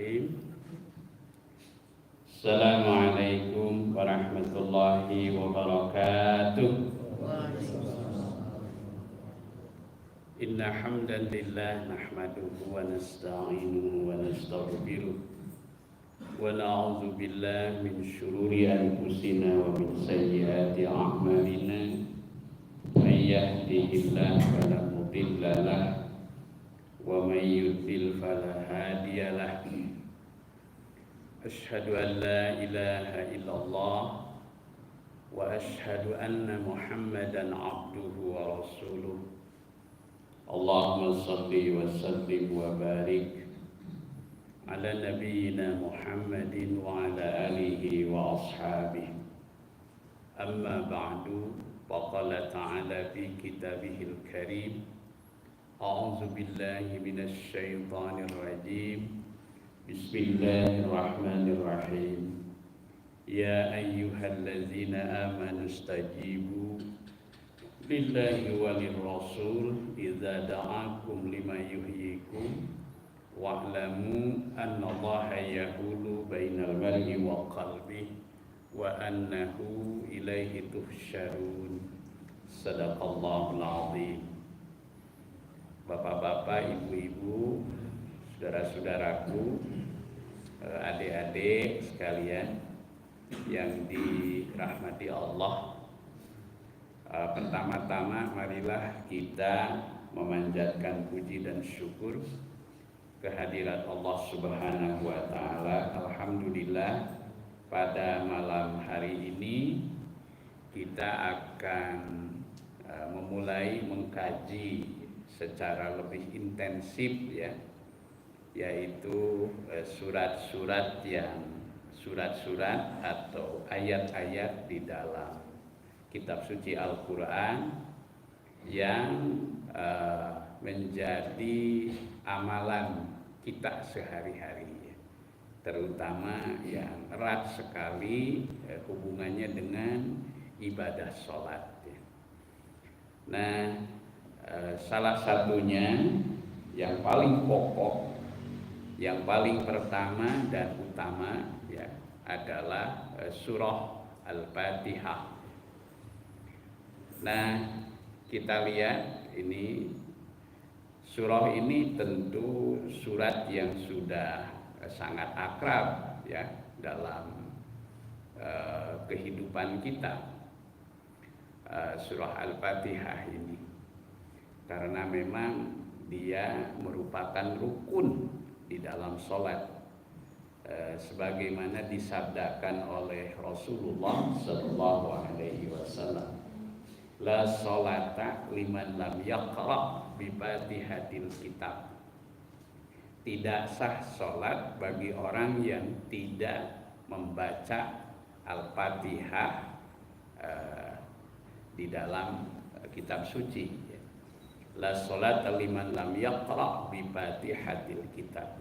Bismillahirrahmanirrahim. Assalamualaikum warahmatullahi wabarakatuh. Inna hamdan lillah nahmaduhu wa nasta'inuhu wa nastaghfiruh wa na'udzu billahi min shururi anfusina wa min sayyiati a'malina. May yahdihillahu fala mudilla lahu wa may yudlil fala hadiya lahu. Asyhadu an la ilaha illallah wa asyhadu anna Muhammadan abduhu wa rasuluh. Allahumma shalli wa sallim wa barik ala nabiyyina Muhammadin wa ala alihi wa ashabihi. Amma ba'du, faqala ta'ala fi kitabihil karim. A'udzu billahi minasy syaithanir rajim. Bismillahirrahmanirrahim. Ya ayyuhalladzina amanu istajibu lillahi walir rasul idza da'akum lima yuhyikum wa'lamu annallaha yahulu bainal mar'i wa qalbihi wa annahu ilaihi tuhsyarun. Sadaqallahul azim. Bapak-bapak, ibu-ibu, saudara-saudaraku, adik-adik sekalian yang dirahmati Allah, pertama-tama marilah kita memanjatkan puji dan syukur kehadirat Allah Subhanahu wa taala. Alhamdulillah, pada malam hari ini kita akan memulai mengkaji secara lebih intensif, yaitu surat-surat atau ayat-ayat di dalam kitab suci Al-Quran yang menjadi amalan kita sehari-hari, terutama yang erat sekali hubungannya dengan ibadah sholat. Nah, salah satunya yang paling pokok, yang paling pertama dan utama adalah surah Al-Fatihah. Nah, kita lihat ini surah ini tentu surat yang sudah sangat akrab dalam kehidupan kita. Surah Al-Fatihah ini, karena memang dia merupakan rukun di dalam sholat, sebagaimana disabdakan oleh Rasulullah Sallallahu Alaihi Wasallam, la sholata liman lam yaqra bi fatihatil kitab. Tidak sah sholat bagi orang yang tidak membaca Al-Fatihah di dalam kitab suci. La sholata liman lam yaqra bi fatihatil kitab.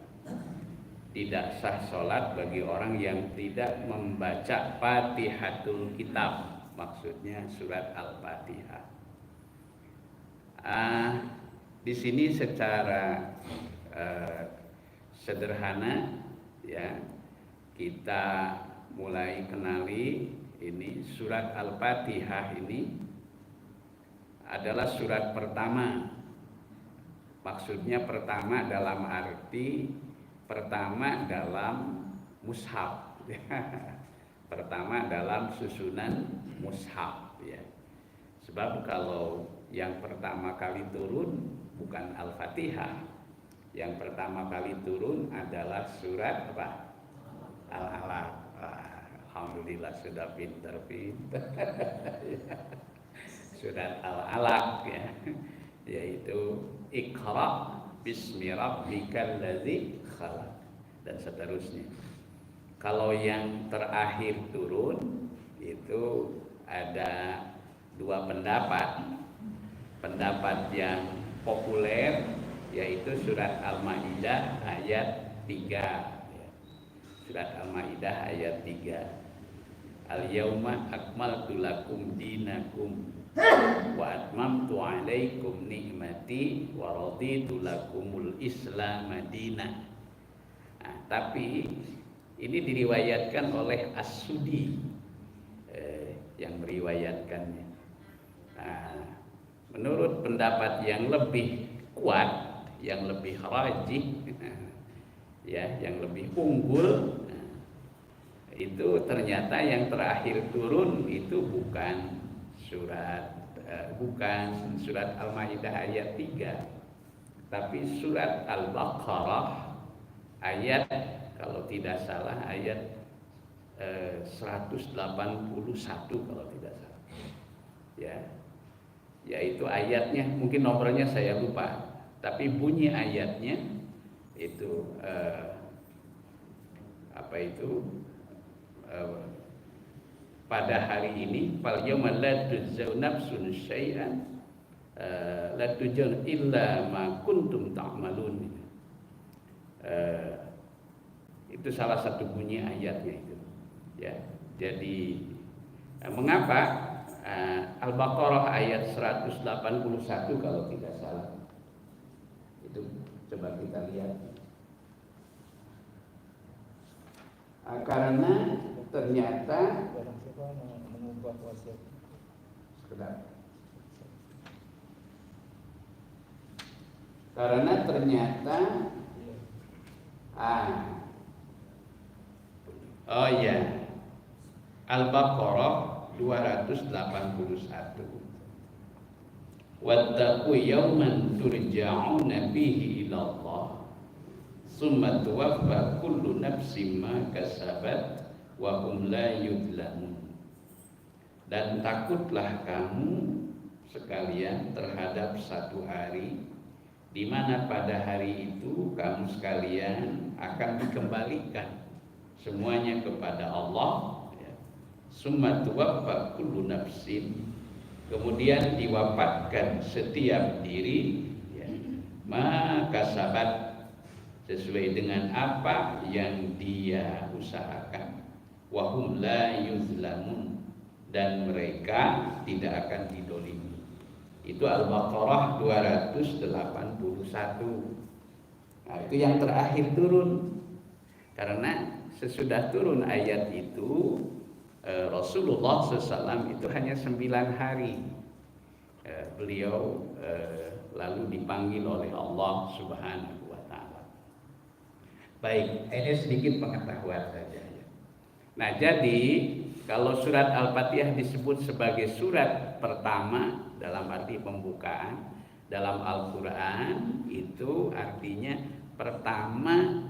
Tidak sah sholat bagi orang yang tidak membaca Fatihatul Kitab, maksudnya surat Al-Fatihah. Di sini secara sederhana kita mulai kenali ini surat Al-Fatihah ini adalah surat pertama. Maksudnya pertama dalam arti pertama dalam mushaf, pertama dalam susunan mushaf, Sebab kalau yang pertama kali turun bukan Al-Fatihah, yang pertama kali turun adalah surat apa? Al-Alaq. Alhamdulillah sudah pinter-pinter. Surat Al-Alaq, yaitu Iqra bismi rabbikal ladzi khalaq, dan seterusnya. Kalau yang terakhir turun itu ada dua pendapat. Pendapat yang populer yaitu surat Al-Maidah ayat 3. Surat Al-Maidah ayat 3. Al-yauma akmaltu lakum dinakum wa atmamtu alaikum ni'mati wa raditu lakumul Islam madinah. Nah, tapi ini diriwayatkan oleh As-Sudi yang meriwayatkannya. Nah, menurut pendapat yang lebih kuat, yang lebih rajih, ya, yang lebih unggul, itu ternyata yang terakhir turun itu bukan surat Al-Maidah ayat 3, tapi surat Al-Baqarah ayat, kalau tidak salah ayat 181 kalau tidak salah, ya, yaitu ayatnya, mungkin nomornya saya lupa, tapi bunyi ayatnya itu pada hari ini, fal yauma la tujzauna nafsun syai'an la tujzauna illa ma kuntum ta'malun. Itu salah satu bunyi ayatnya itu, ya. Jadi mengapa Al-Baqarah ayat 181 kalau tidak salah, itu coba kita lihat. Karena ternyata Al-Baqarah 281. Wattaqu yawman turja'una fihi ila Allah summa tuwaffa kullu nafsin ma kasabat wa hum la yudlamun. Dan takutlah kamu sekalian terhadap satu hari di mana pada hari itu kamu sekalian akan dikembalikan semuanya kepada Allah, ya. Summa tuwaffa kullu nafsin, kemudian diwafatkan setiap diri, ya, ma kasabat, sesuai dengan apa yang dia usahakan, wa hum la yuzlamun, dan mereka tidak akan didolimi. Itu Al-Baqarah 281. Nah, itu yang terakhir turun. Karena sesudah turun ayat itu, Rasulullah SAW itu hanya 9 hari beliau lalu dipanggil oleh Allah Subhanahu wa Ta'ala. Baik, ini sedikit pengetahuan saja, ya. Nah, jadi kalau surat Al-Fatihah disebut sebagai surat pertama dalam arti pembukaan dalam Al-Quran, itu artinya pertama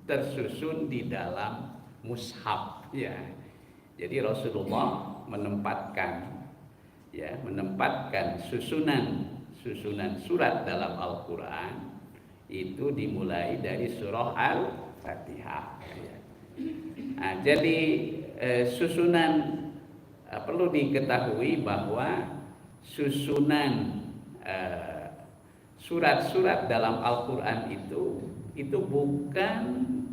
tersusun di dalam mushaf, ya. Jadi Rasulullah menempatkan susunan surat dalam Al-Quran itu dimulai dari surah Al-Fatihah, ya. Nah, jadi susunan perlu diketahui bahwa susunan surat-surat dalam Al-Quran itu bukan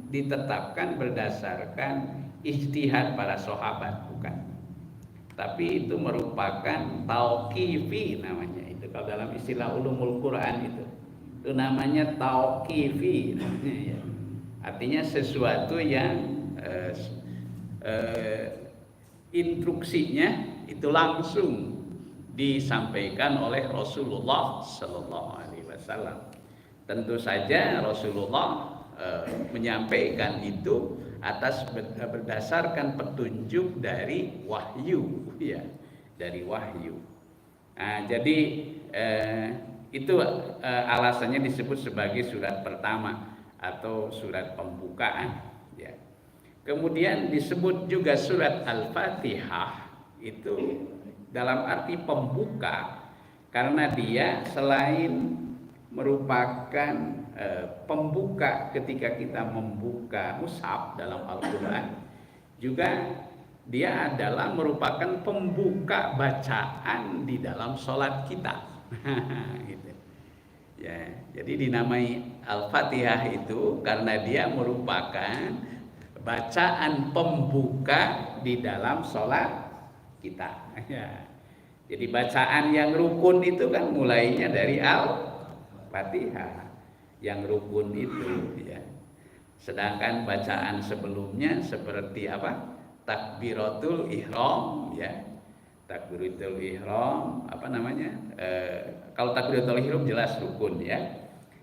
ditetapkan berdasarkan ijtihad para sahabat, bukan. Tapi itu merupakan tauqifi namanya. Itu kalau dalam istilah ulumul Quran itu namanya tauqifi, ya. Artinya sesuatu yang instruksinya itu langsung disampaikan oleh Rasulullah Sallallahu Alaihi Wasallam. Tentu saja Rasulullah menyampaikan itu atas berdasarkan petunjuk dari wahyu, ya, dari wahyu. Nah, jadi itu alasannya disebut sebagai surat pertama atau surat pembukaan, ya. Kemudian disebut juga surat Al-Fatihah itu dalam arti pembuka, karena dia selain merupakan pembuka ketika kita membuka mushaf dalam Al-Quran, juga dia adalah merupakan pembuka bacaan di dalam sholat kita. Gitu. Ya, jadi dinamai Al-Fatihah itu karena dia merupakan bacaan pembuka di dalam sholat kita. Ya. Jadi bacaan yang rukun itu kan mulainya dari Al-Fatihah. Yang rukun itu, ya. Sedangkan bacaan sebelumnya seperti apa? Takbiratul ihram, ya. Takbiratul ihram, apa namanya? Kalau takbiratul ihram jelas rukun, ya.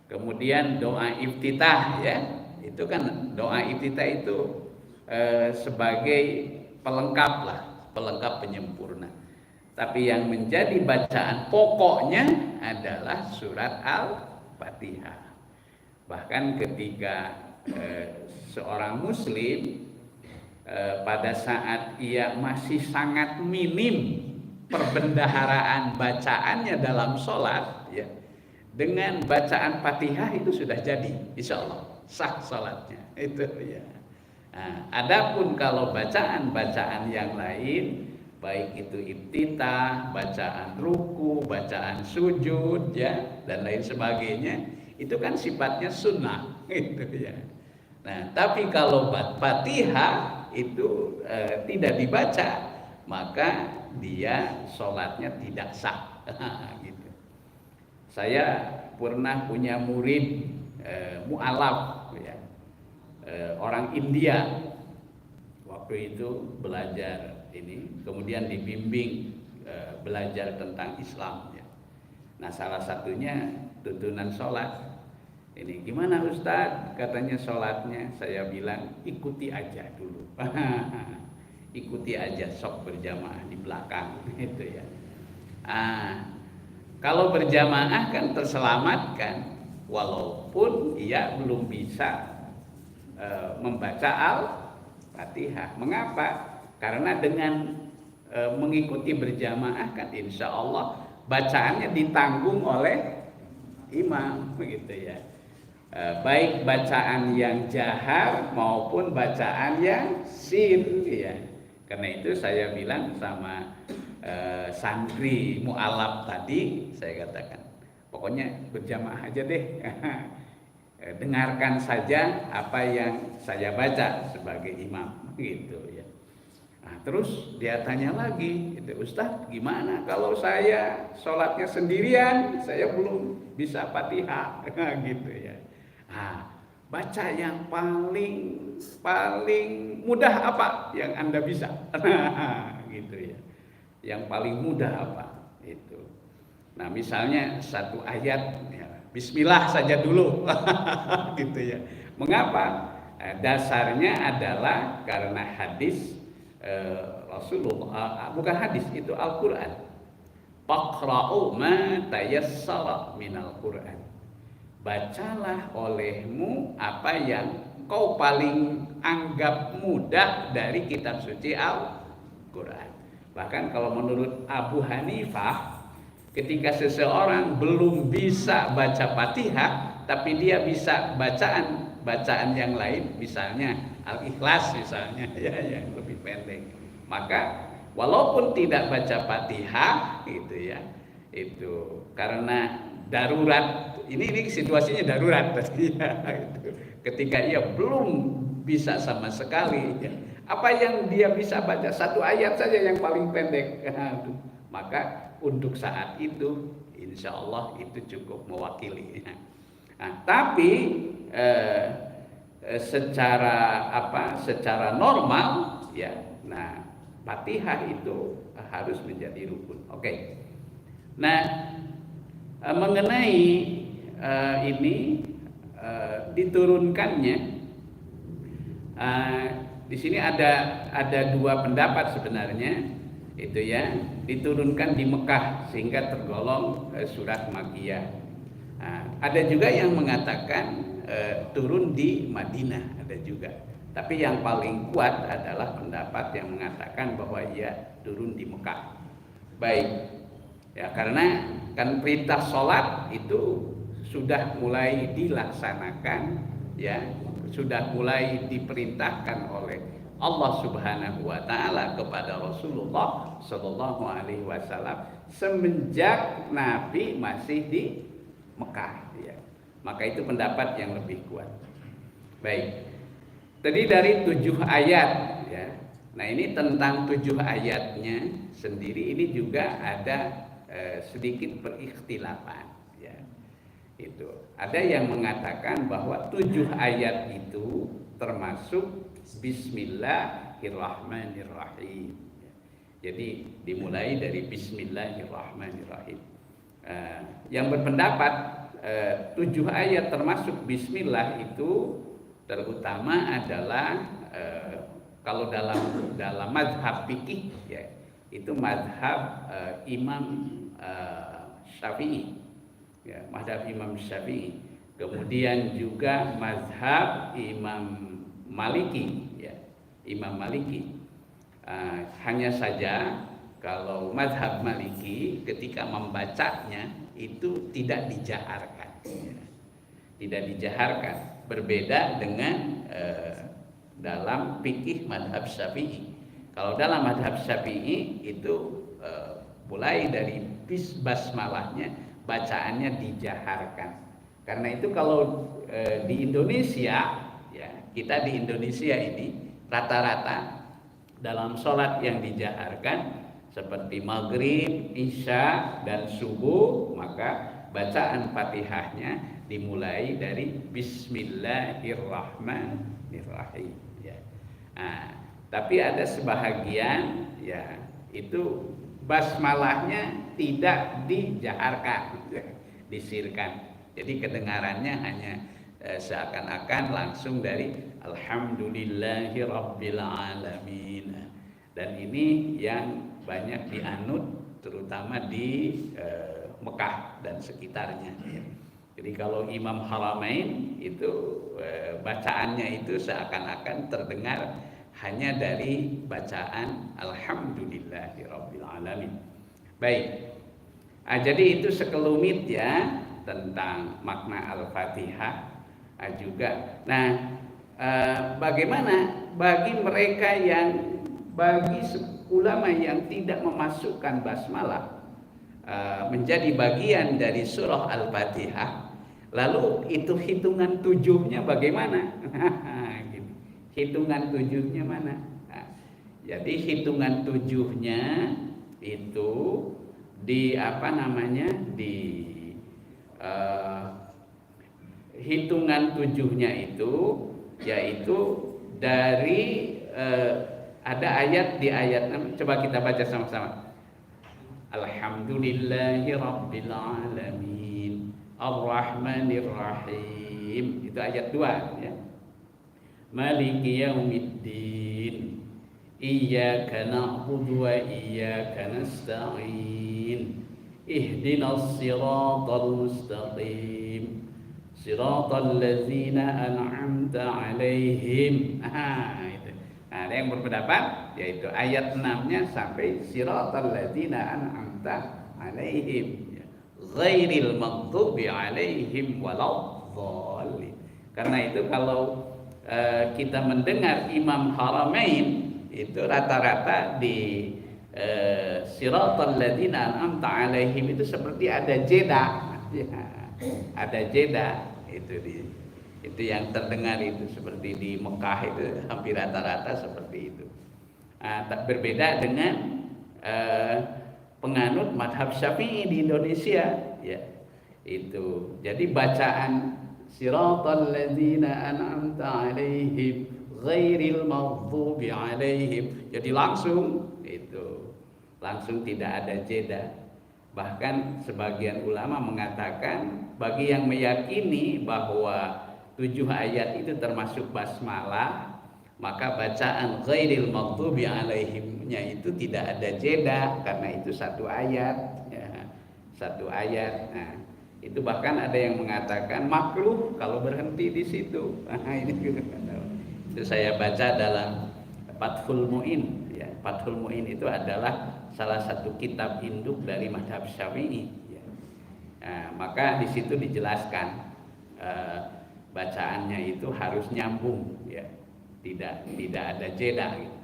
Kemudian doa iftitah, ya. Itu kan doa iftitah itu sebagai pelengkap lah, pelengkap penyempurna. Tapi yang menjadi bacaan pokoknya adalah surat Al-Fatihah. Bahkan ketika seorang muslim pada saat ia masih sangat minim perbendaharaan bacaannya dalam sholat, ya, dengan bacaan Fatihah itu sudah jadi, insya Allah sah sholatnya itu, ya. Nah, adapun kalau bacaan-bacaan yang lain, baik itu iftitah, bacaan ruku, bacaan sujud, ya, dan lain sebagainya, itu kan sifatnya sunnah, gitu, ya. Nah, tapi kalau Fatihah itu tidak dibaca, maka dia sholatnya tidak sah, gitu. Saya pernah punya murid mu'alaf, ya, orang India. Waktu itu belajar ini, kemudian dibimbing belajar tentang Islam, ya. Nah, salah satunya tuntunan sholat. Ini gimana Ustadz? Katanya sholatnya. Saya bilang ikuti aja dulu. Ikuti aja, sok berjamaah di belakang, gitu, ya. Kalau berjamaah kan terselamatkan, walaupun ia belum bisa membaca Al-Fatihah. Mengapa? Karena dengan mengikuti berjamaah kan insya Allah bacaannya ditanggung oleh imam, begitu, ya. Baik bacaan yang jahar maupun bacaan yang sir, ya. Karena itu saya bilang sama santri mu'alaf tadi, saya katakan pokoknya berjamaah aja deh. Dengarkan saja apa yang saya baca sebagai imam, gitu, ya. Nah, terus dia tanya lagi, Ustadz gimana kalau saya sholatnya sendirian, saya belum bisa Fatihah, gitu, ya. Nah, baca yang paling mudah apa yang Anda bisa, gitu, ya. Yang paling mudah apa itu. Nah, misalnya satu ayat, ya, Bismillah saja dulu, gitu, ya. Mengapa? Dasarnya adalah karena hadis Rasulullah, bukan hadis, itu Al-Quran. Faqra'u ma tayassara minal Quran. Bacalah olehmu apa yang kau paling anggap mudah dari kitab suci Al-Quran. Bahkan kalau menurut Abu Hanifah, ketika seseorang belum bisa baca Fatihah, tapi dia bisa bacaan yang lain, misalnya Al-Ikhlas misalnya, ya, yang lebih pendek, maka walaupun tidak baca Fatihah, gitu, ya, itu karena darurat. Ini situasinya darurat, ya, gitu. Ketika ia belum bisa sama sekali, ya, apa yang dia bisa baca satu ayat saja yang paling pendek, maka untuk saat itu insya Allah itu cukup mewakili. Nah, tapi secara normal, ya, nah Fatihah itu harus menjadi rukun. Oke. Nah, mengenai ini diturunkannya, di sini ada dua pendapat sebenarnya, itu, ya, diturunkan di Mekah sehingga tergolong surat Makkiyah. Ada juga yang mengatakan turun di Madinah, ada juga. Tapi yang paling kuat adalah pendapat yang mengatakan bahwa ia turun di Mekah. Baik, ya, karena kan perintah sholat itu sudah mulai dilaksanakan, ya, sudah mulai diperintahkan oleh Allah Subhanahu wa taala kepada Rasulullah sallallahu alaihi wasallam semenjak Nabi masih di Mekah, ya. Maka itu pendapat yang lebih kuat. Baik. Tadi dari 7 ayat, ya. Nah, ini tentang 7 ayatnya sendiri ini juga ada sedikit perikhtilafan, ya. Itu. Ada yang mengatakan bahwa 7 ayat itu termasuk Bismillahirrahmanirrahim. Jadi dimulai dari Bismillahirrahmanirrahim. Yang berpendapat 7 ayat termasuk Bismillah itu terutama adalah kalau dalam mazhab fikih ya, itu mazhab Imam Syafi'i. Ya, mazhab Imam Syafi'i. Kemudian juga mazhab Imam Maliki ya, Imam Maliki. Hanya saja kalau mazhab Maliki ketika membacanya itu tidak dijaharkan ya. Tidak dijaharkan, berbeda dengan dalam fikih mazhab Syafi'i. Kalau dalam mazhab Syafi'i itu mulai dari basmalahnya bacaannya dijaharkan. Karena itu kalau di Indonesia ya, kita di Indonesia ini rata-rata dalam sholat yang dijaharkan seperti maghrib, isya dan subuh, maka bacaan Fatihahnya dimulai dari Bismillahirrahmanirrahim ya. Tapi ada sebahagian ya itu basmalahnya tidak dijaharkan, disirkan. Jadi kedengarannya hanya seakan-akan langsung dari Alhamdulillahirabbil alamin. Dan ini yang banyak dianut terutama di Mekah dan sekitarnya. Jadi kalau Imam Haramain itu bacaannya itu seakan-akan terdengar hanya dari bacaan Alhamdulillahirabbil alamin. Baik. Jadi itu sekelumit ya tentang makna Al-Fatihah juga. Nah, bagaimana bagi mereka bagi ulama yang tidak memasukkan basmalah menjadi bagian dari surah Al-Fatihah, lalu itu hitungan 7-nya bagaimana? Hitungan 7-nya mana? Jadi hitungan 7-nya itu di hitungan 7-nya itu yaitu dari ada ayat di ayat 6. Coba kita baca sama-sama. Alhamdulillahirabbil alamin arrahmanirrahim. Itu ayat 2 ya. Maliki yaumiddin iyyaka na'budu wa iyyaka nasta'in ihdinas siratal mustaqim siratal ladzina an'amta 'alaihim. Itu. Ada yang berpendapat yaitu ayat 6-nya sampai siratal ladzina an'amta 'alaihim ghairil maghdubi 'alaihim waladhdallin. Karena itu kalau kita mendengar Imam Haramain itu rata-rata di siratal ladzina an'amta 'alaihim itu seperti ada jeda ya, ada jeda itu yang terdengar itu seperti di Mekah itu hampir rata-rata seperti itu. Berbeda dengan penganut mazhab Syafi'i di Indonesia ya. Itu. Jadi bacaan siratal ladzina an'amta 'alaihim ghairil maghdubi 'alaihim, jadi langsung itu. Langsung tidak ada jeda. Bahkan sebagian ulama mengatakan bagi yang meyakini bahwa 7 ayat itu termasuk basmalah, maka bacaan ghairil maghdubi 'alaihim-nya itu tidak ada jeda karena itu satu ayat ya. Satu ayat. Nah, itu bahkan ada yang mengatakan makruh kalau berhenti di situ. Ini juga itu saya baca dalam Fathul Mu'in ya. Fathul Mu'in itu adalah salah satu kitab induk dari mazhab Syafi'i ya. Maka di situ dijelaskan bacaannya itu harus nyambung ya. Tidak ada jeda gitu.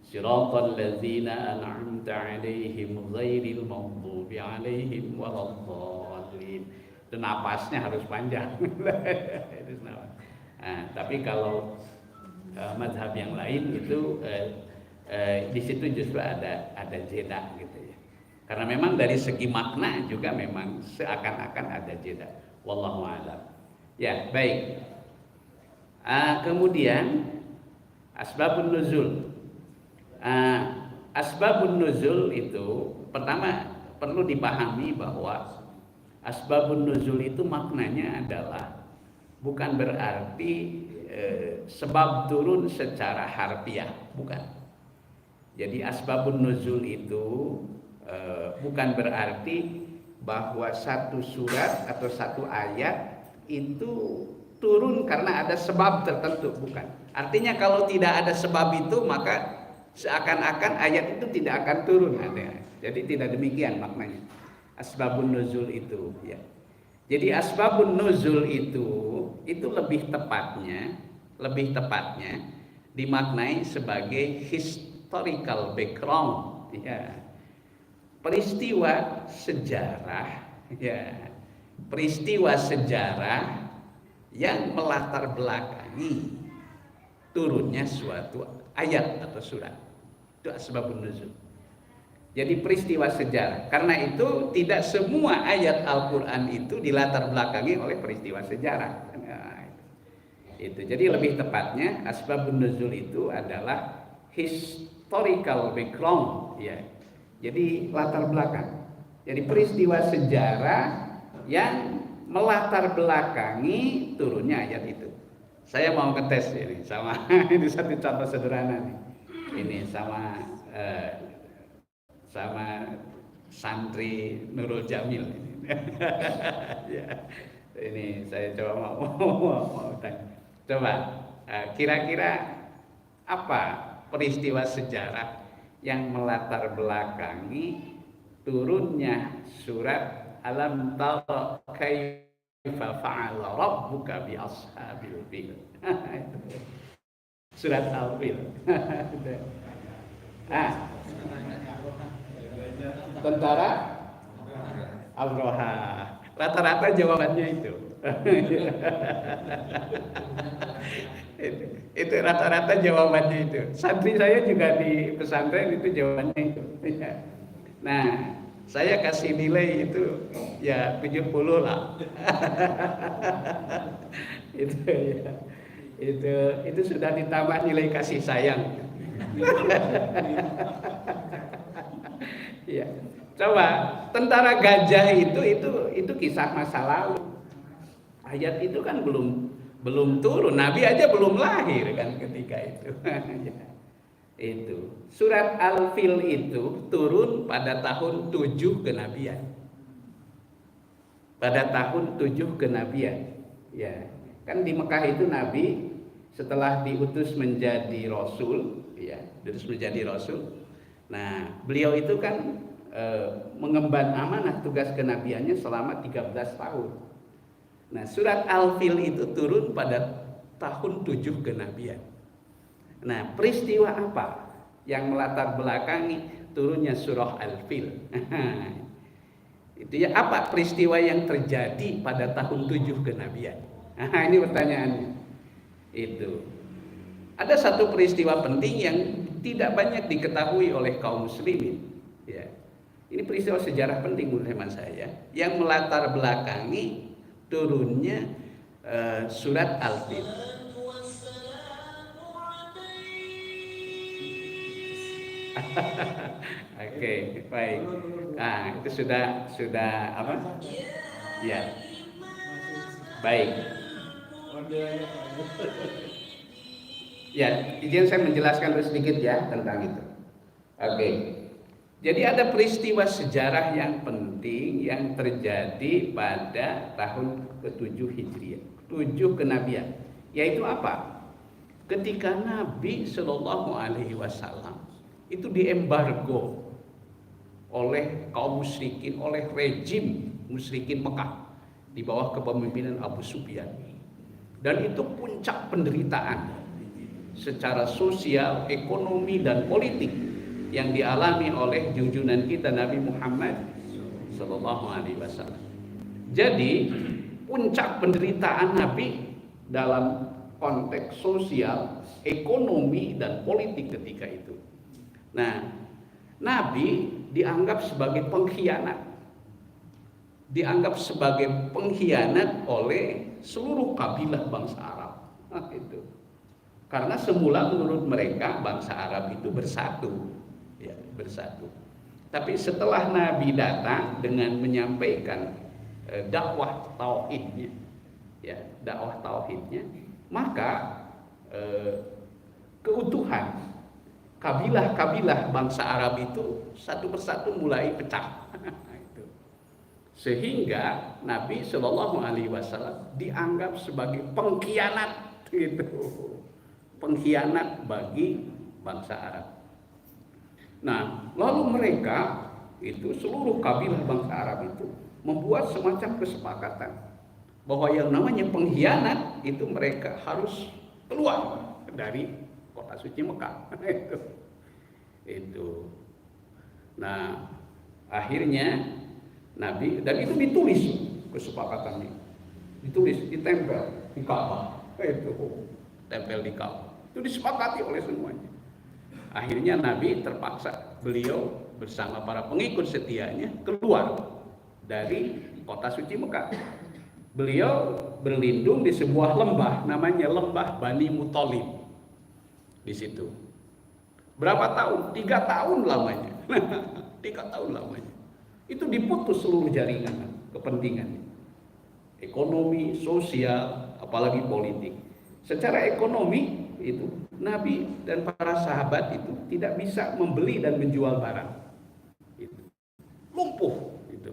Siratal ladzina an'amta 'alaihim ghairil maghdubi 'alaihim waladhdallin. Itu napasnya harus panjang. Tapi kalau mazhab yang lain itu di situ justru ada jeda gitu ya. Karena memang dari segi makna juga memang seakan-akan ada jeda. Wallahu a'lam. Ya, baik. Kemudian asbabun nuzul. Asbabun nuzul itu pertama perlu dipahami bahwa asbabun nuzul itu maknanya adalah bukan berarti sebab turun secara harfiah, bukan. Jadi asbabun nuzul itu bukan berarti bahwa satu surat atau satu ayat itu turun karena ada sebab tertentu, bukan. Artinya kalau tidak ada sebab itu maka seakan-akan ayat itu tidak akan turun. Jadi tidak demikian maknanya asbabun nuzul itu, ya. Jadi asbabun nuzul itu lebih tepatnya dimaknai sebagai historical background, ya. Peristiwa sejarah, ya. Peristiwa sejarah yang melatar belakangi turunnya suatu ayat atau surat. Itu asbabun nuzul. Jadi peristiwa sejarah. Karena itu tidak semua ayat Al-Quran itu dilatar belakangi oleh peristiwa sejarah. Nah, itu. Jadi lebih tepatnya asbabun nuzul itu adalah historical background, ya. Jadi latar belakang. Jadi peristiwa sejarah yang melatar belakangi turunnya ayat itu. Saya mau ngetes ini sama ini satu contoh sederhana nih. Ini sama santri Nurul Jamil ini. Ya, ini saya coba mau tanya. Coba kira-kira apa peristiwa sejarah yang melatar belakangi turunnya surat Alam tara kaifa fa'ala rabbuka bi ashabil fil. Surat Al-Fil. Tentara Abroha. Rata-rata jawabannya itu. Itu rata-rata jawabannya itu. Santri saya juga di pesantren itu jawabannya itu. Nah, saya kasih nilai itu ya 70 lah. Itu ya. Itu sudah ditambah nilai kasih sayang. Ya. Coba tentara gajah itu kisah masa lalu. Ayat itu kan belum turun. Nabi aja belum lahir kan ketika itu. Ya. Itu surat Al-Fil itu turun pada tahun 7 kenabian. Pada tahun 7 kenabian. Ya. Kan di Mekah itu Nabi setelah diutus menjadi rasul, ya, diutus menjadi rasul. Nah, beliau itu kan mengemban amanah tugas kenabiannya selama 13 tahun. Nah, surat Al-Fil itu turun pada tahun 7 kenabian. Nah, peristiwa apa yang melatar belakangi turunnya surah Al-Fil? Itu ya, apa peristiwa yang terjadi pada tahun 7 kenabian? Ini pertanyaannya. Itu. Ada satu peristiwa penting yang tidak banyak diketahui oleh kaum muslimin, ya. Ini peristiwa sejarah penting menurut hemat saya yang melatar belakangi turunnya surat Al-Fil. Oke, baik. Nah, itu sudah apa? Ya. Baik. Ya, izin saya menjelaskan sedikit ya tentang itu. Oke. Jadi ada peristiwa sejarah yang penting yang terjadi pada tahun ke-7 Hijriah, 7 kenabian. Yaitu apa? Ketika Nabi Shallallahu alaihi wasallam itu diembargo oleh kaum musyrikin, oleh rejim musyrikin Mekah di bawah kepemimpinan Abu Sufyan. Dan itu puncak penderitaan secara sosial, ekonomi, dan politik yang dialami oleh junjungan kita Nabi Muhammad Sallallahu Alaihi Wasallam. Jadi puncak penderitaan Nabi dalam konteks sosial, ekonomi, dan politik ketika itu. Nah, Nabi dianggap sebagai pengkhianat dianggap sebagai pengkhianat oleh seluruh kabilah bangsa Arab. Itu. Karena semula menurut mereka bangsa Arab itu bersatu, ya, bersatu. Tapi setelah Nabi datang dengan menyampaikan dakwah tauhidnya, ya, dakwah tauhidnya, maka keutuhan kabilah-kabilah bangsa Arab itu satu persatu mulai pecah. Sehingga Nabi Shallallahu Alaihi Wasallam dianggap sebagai pengkhianat, gitu, pengkhianat bagi bangsa Arab. Nah, lalu mereka itu seluruh kabilah bangsa Arab itu membuat semacam kesepakatan bahwa yang namanya pengkhianat itu mereka harus keluar dari kota suci Mekah. Itu. Nah, akhirnya Nabi, dan itu ditulis kesepakatannya, ditulis, ditempel di Ka'bah, itu tempel di Ka'bah, itu disepakati oleh semuanya. Akhirnya Nabi terpaksa, beliau bersama para pengikut setianya keluar dari kota suci Mekah. Beliau berlindung di sebuah lembah, namanya lembah Bani Muthalib. Di situ berapa tahun? 3 tahun lamanya. 3 tahun lamanya. Itu diputus seluruh jaringan kepentingan, ekonomi, sosial, apalagi politik. Secara ekonomi itu Nabi dan para sahabat itu tidak bisa membeli dan menjual barang. Itu lumpuh itu.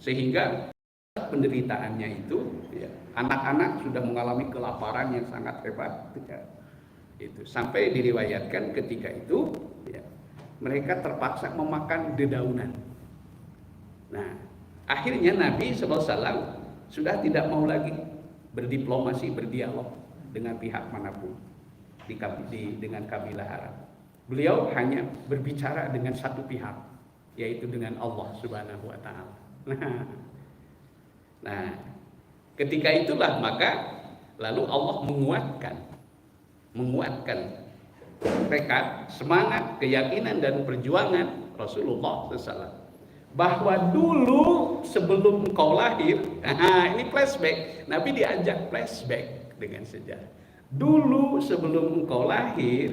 Sehingga penderitaannya itu, ya, anak-anak sudah mengalami kelaparan yang sangat hebat. Ya. Itu sampai diriwayatkan ketika itu, ya, mereka terpaksa memakan dedaunan. Nah, akhirnya Nabi SAW sudah tidak mau lagi berdiplomasi, berdialog dengan pihak manapun dengan kabilah Arab. Beliau hanya berbicara dengan satu pihak, yaitu dengan Allah Subhanahu wa Ta'ala. Nah, ketika itulah maka lalu Allah menguatkan tekad, semangat, keyakinan dan perjuangan Rasulullah SAW bahwa dulu sebelum engkau lahir, ini flashback, Nabi diajak flashback dengan sejarah. Dulu sebelum engkau lahir,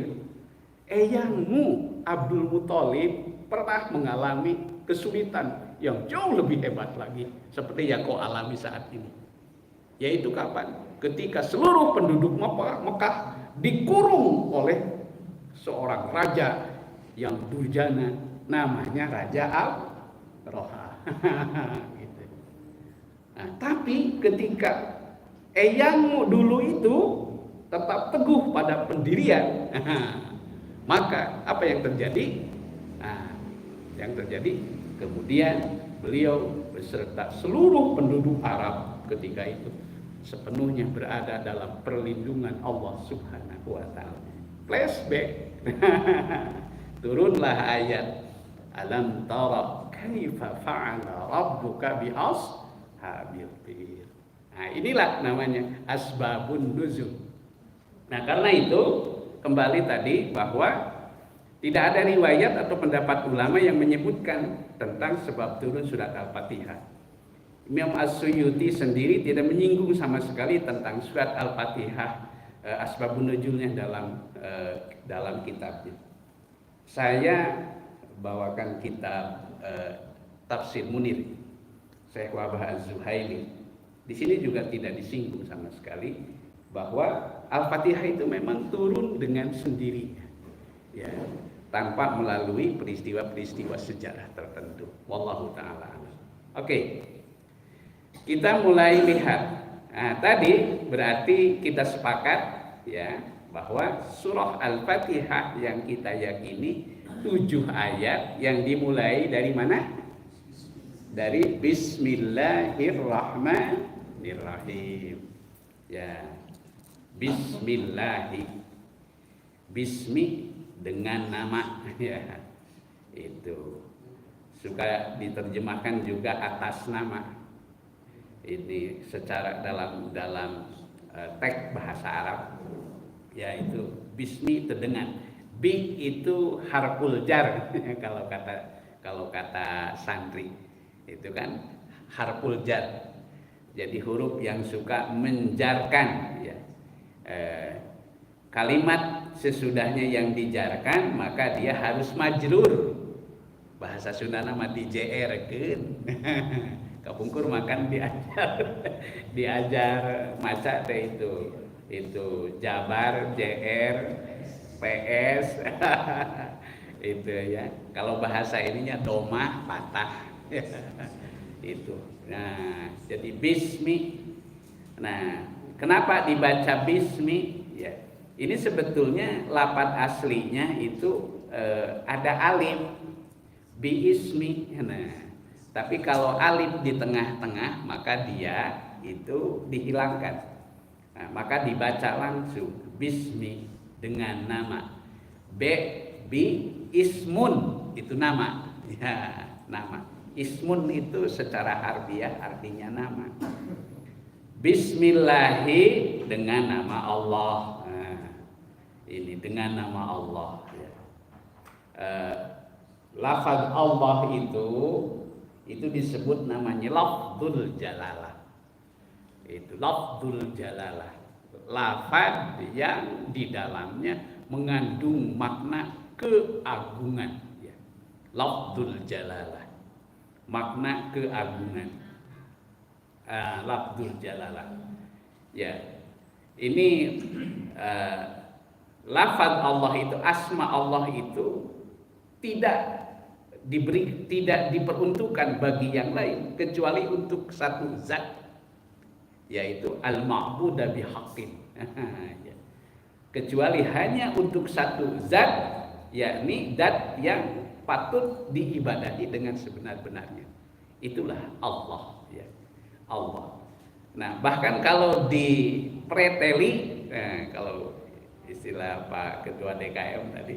eyangmu Abdul Muthalib pernah mengalami kesulitan yang jauh lebih hebat lagi seperti yang kau alami saat ini. Yaitu kapan? Ketika seluruh penduduk Mekah dikurung oleh seorang raja yang durjana, namanya Raja Al-Roha. Gitu. Nah, tapi ketika eyangmu dulu itu tetap teguh pada pendirian, maka apa yang terjadi? Nah, yang terjadi kemudian beliau beserta seluruh penduduk Arab ketika itu sepenuhnya berada dalam perlindungan Allah Subhanahu wa Ta'ala. Flashback. Turunlah ayat alam tara kaifa fa'ala rabbuka bi ashabil fil. Nah, inilah namanya asbabun nuzul. Nah, karena itu kembali tadi bahwa tidak ada riwayat atau pendapat ulama yang menyebutkan tentang sebab turun surat Al-Fatihah. Imam As-Suyuti sendiri tidak menyinggung sama sekali tentang surat Al-Fatihah, asbabun nuzulnya dalam kitabnya. Saya bawakan kitab Tafsir Munir Syekh Wahbah Az-Zuhaili. Di sini juga tidak disinggung sama sekali bahwa Al-Fatihah itu memang turun dengan sendirinya, ya, tanpa melalui peristiwa-peristiwa sejarah tertentu. Wallahu ta'ala. Oke. Kita mulai lihat. Nah, tadi berarti kita sepakat, ya, bahwa surah Al-Fatihah yang kita yakini 7 ayat yang dimulai dari mana? Dari Bismillahirrahmanirrahim. Ya. Bismillahi. Bismi dengan nama, ya. Itu suka diterjemahkan juga atas nama. Ini secara dalam teks bahasa Arab, yaitu bismi terdengar. Bi itu harful jar kalau kata santri. Itu kan harful jar. Jadi huruf yang suka menjarkan ya. Kalimat sesudahnya yang dijarkan maka dia harus majrur. Bahasa Sunda nama dijeerkeun. Kapungkur makan diajar maca teh itu jabar jr ps itu ya. Kalau bahasa ininya domah patah itu. Nah, jadi bismi. Nah, kenapa dibaca bismi? Ya, ini sebetulnya lafaz aslinya itu ada alif biismi. Nah, tapi kalau alif di tengah-tengah maka dia itu dihilangkan. Nah, maka dibaca langsung bismi dengan nama. Bi ismun itu nama. Ya, nama. Ismun itu secara harfiah artinya nama. Bismillahi dengan nama Allah. Nah, ini dengan nama Allah. Ya. Lafaz Allah itu disebut namanya lafzul jalalah. Itu lafzul jalalah. Lafaz yang di dalamnya mengandung makna keagungan. Ya. Lafzul jalalah. Makna keagungan. Lafzul jalalah. Ya. Ini lafaz Allah itu, asma Allah itu tidak diperuntukkan bagi yang lain kecuali untuk satu zat, yaitu al-ma'budu bihaqqin. Kecuali hanya untuk satu zat, yakni zat yang patut diibadahi dengan sebenar-benarnya. Itulah Allah, ya. Allah. Nah, bahkan kalau dipreteli, kalau istilah Pak Ketua DKM tadi,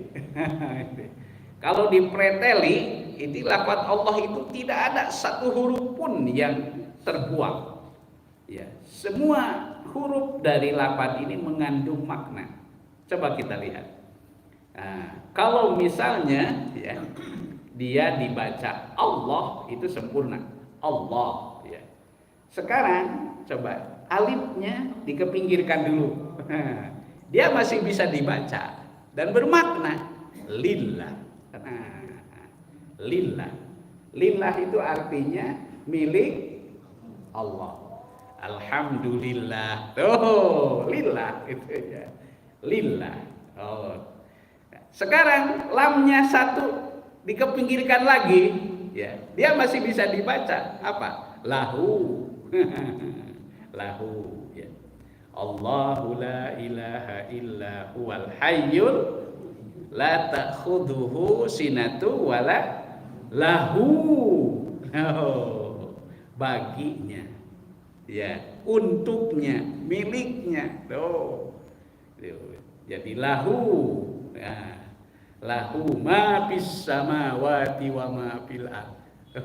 kalau dipreteli, itu lafaz Allah itu tidak ada satu huruf pun yang terbuang. Ya, semua huruf dari lafaz ini mengandung makna. Coba kita lihat. Nah, kalau misalnya ya, dia dibaca Allah itu sempurna. Allah ya. Sekarang coba alifnya dikepinggirkan dulu. Dia masih bisa dibaca dan bermakna lillah. Lillah. Lillah itu artinya milik Allah. Alhamdulillah. Tuh, lillah itu ya. Lillah. Oh. Sekarang lamnya satu dikepinggirkan lagi, ya. Dia masih bisa dibaca apa? Lahu. Lahu ya. Allahu la ilaha illa huwal hayyul la ta'khudhuhu sinatu wala lahu. Oh, baginya ya, untuknya, miliknya. Oh. Jadi lahu. Ya. Lahu ma fis samawati wa ma fil ardh.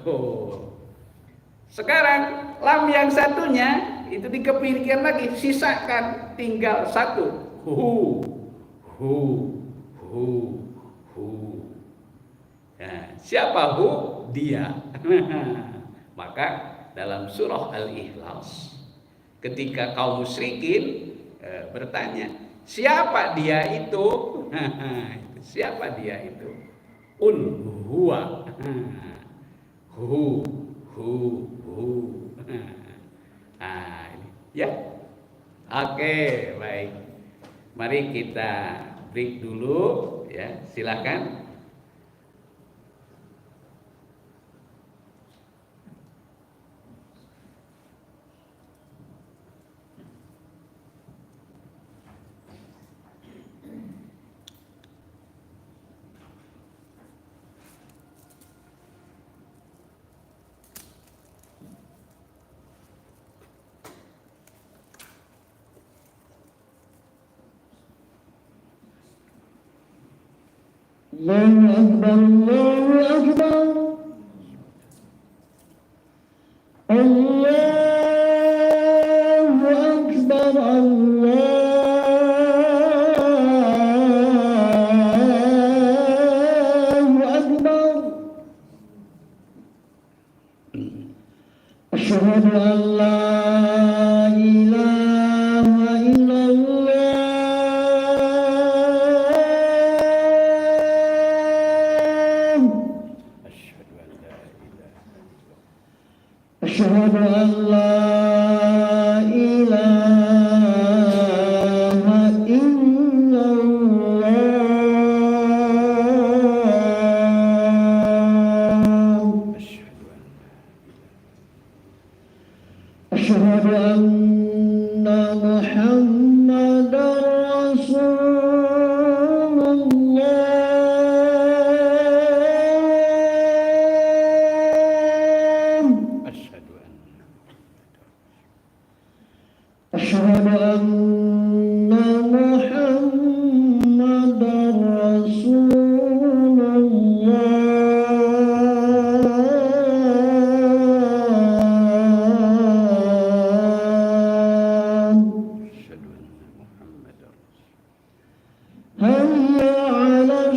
Oh. Sekarang lam yang satunya itu dikepikirkan lagi, sisakan tinggal satu. Hu. Nah, siapa hu? Dia. Maka dalam surah Al-Ikhlas ketika kaum musyrikin bertanya, siapa dia itu? Siapa dia itu? Qul huwa. Hu. Ya. Oke, baik. Mari kita break dulu ya. Silakan. Allahu Akbar, Allahu Akbar. Allahu Akbar, Allahu Akbar.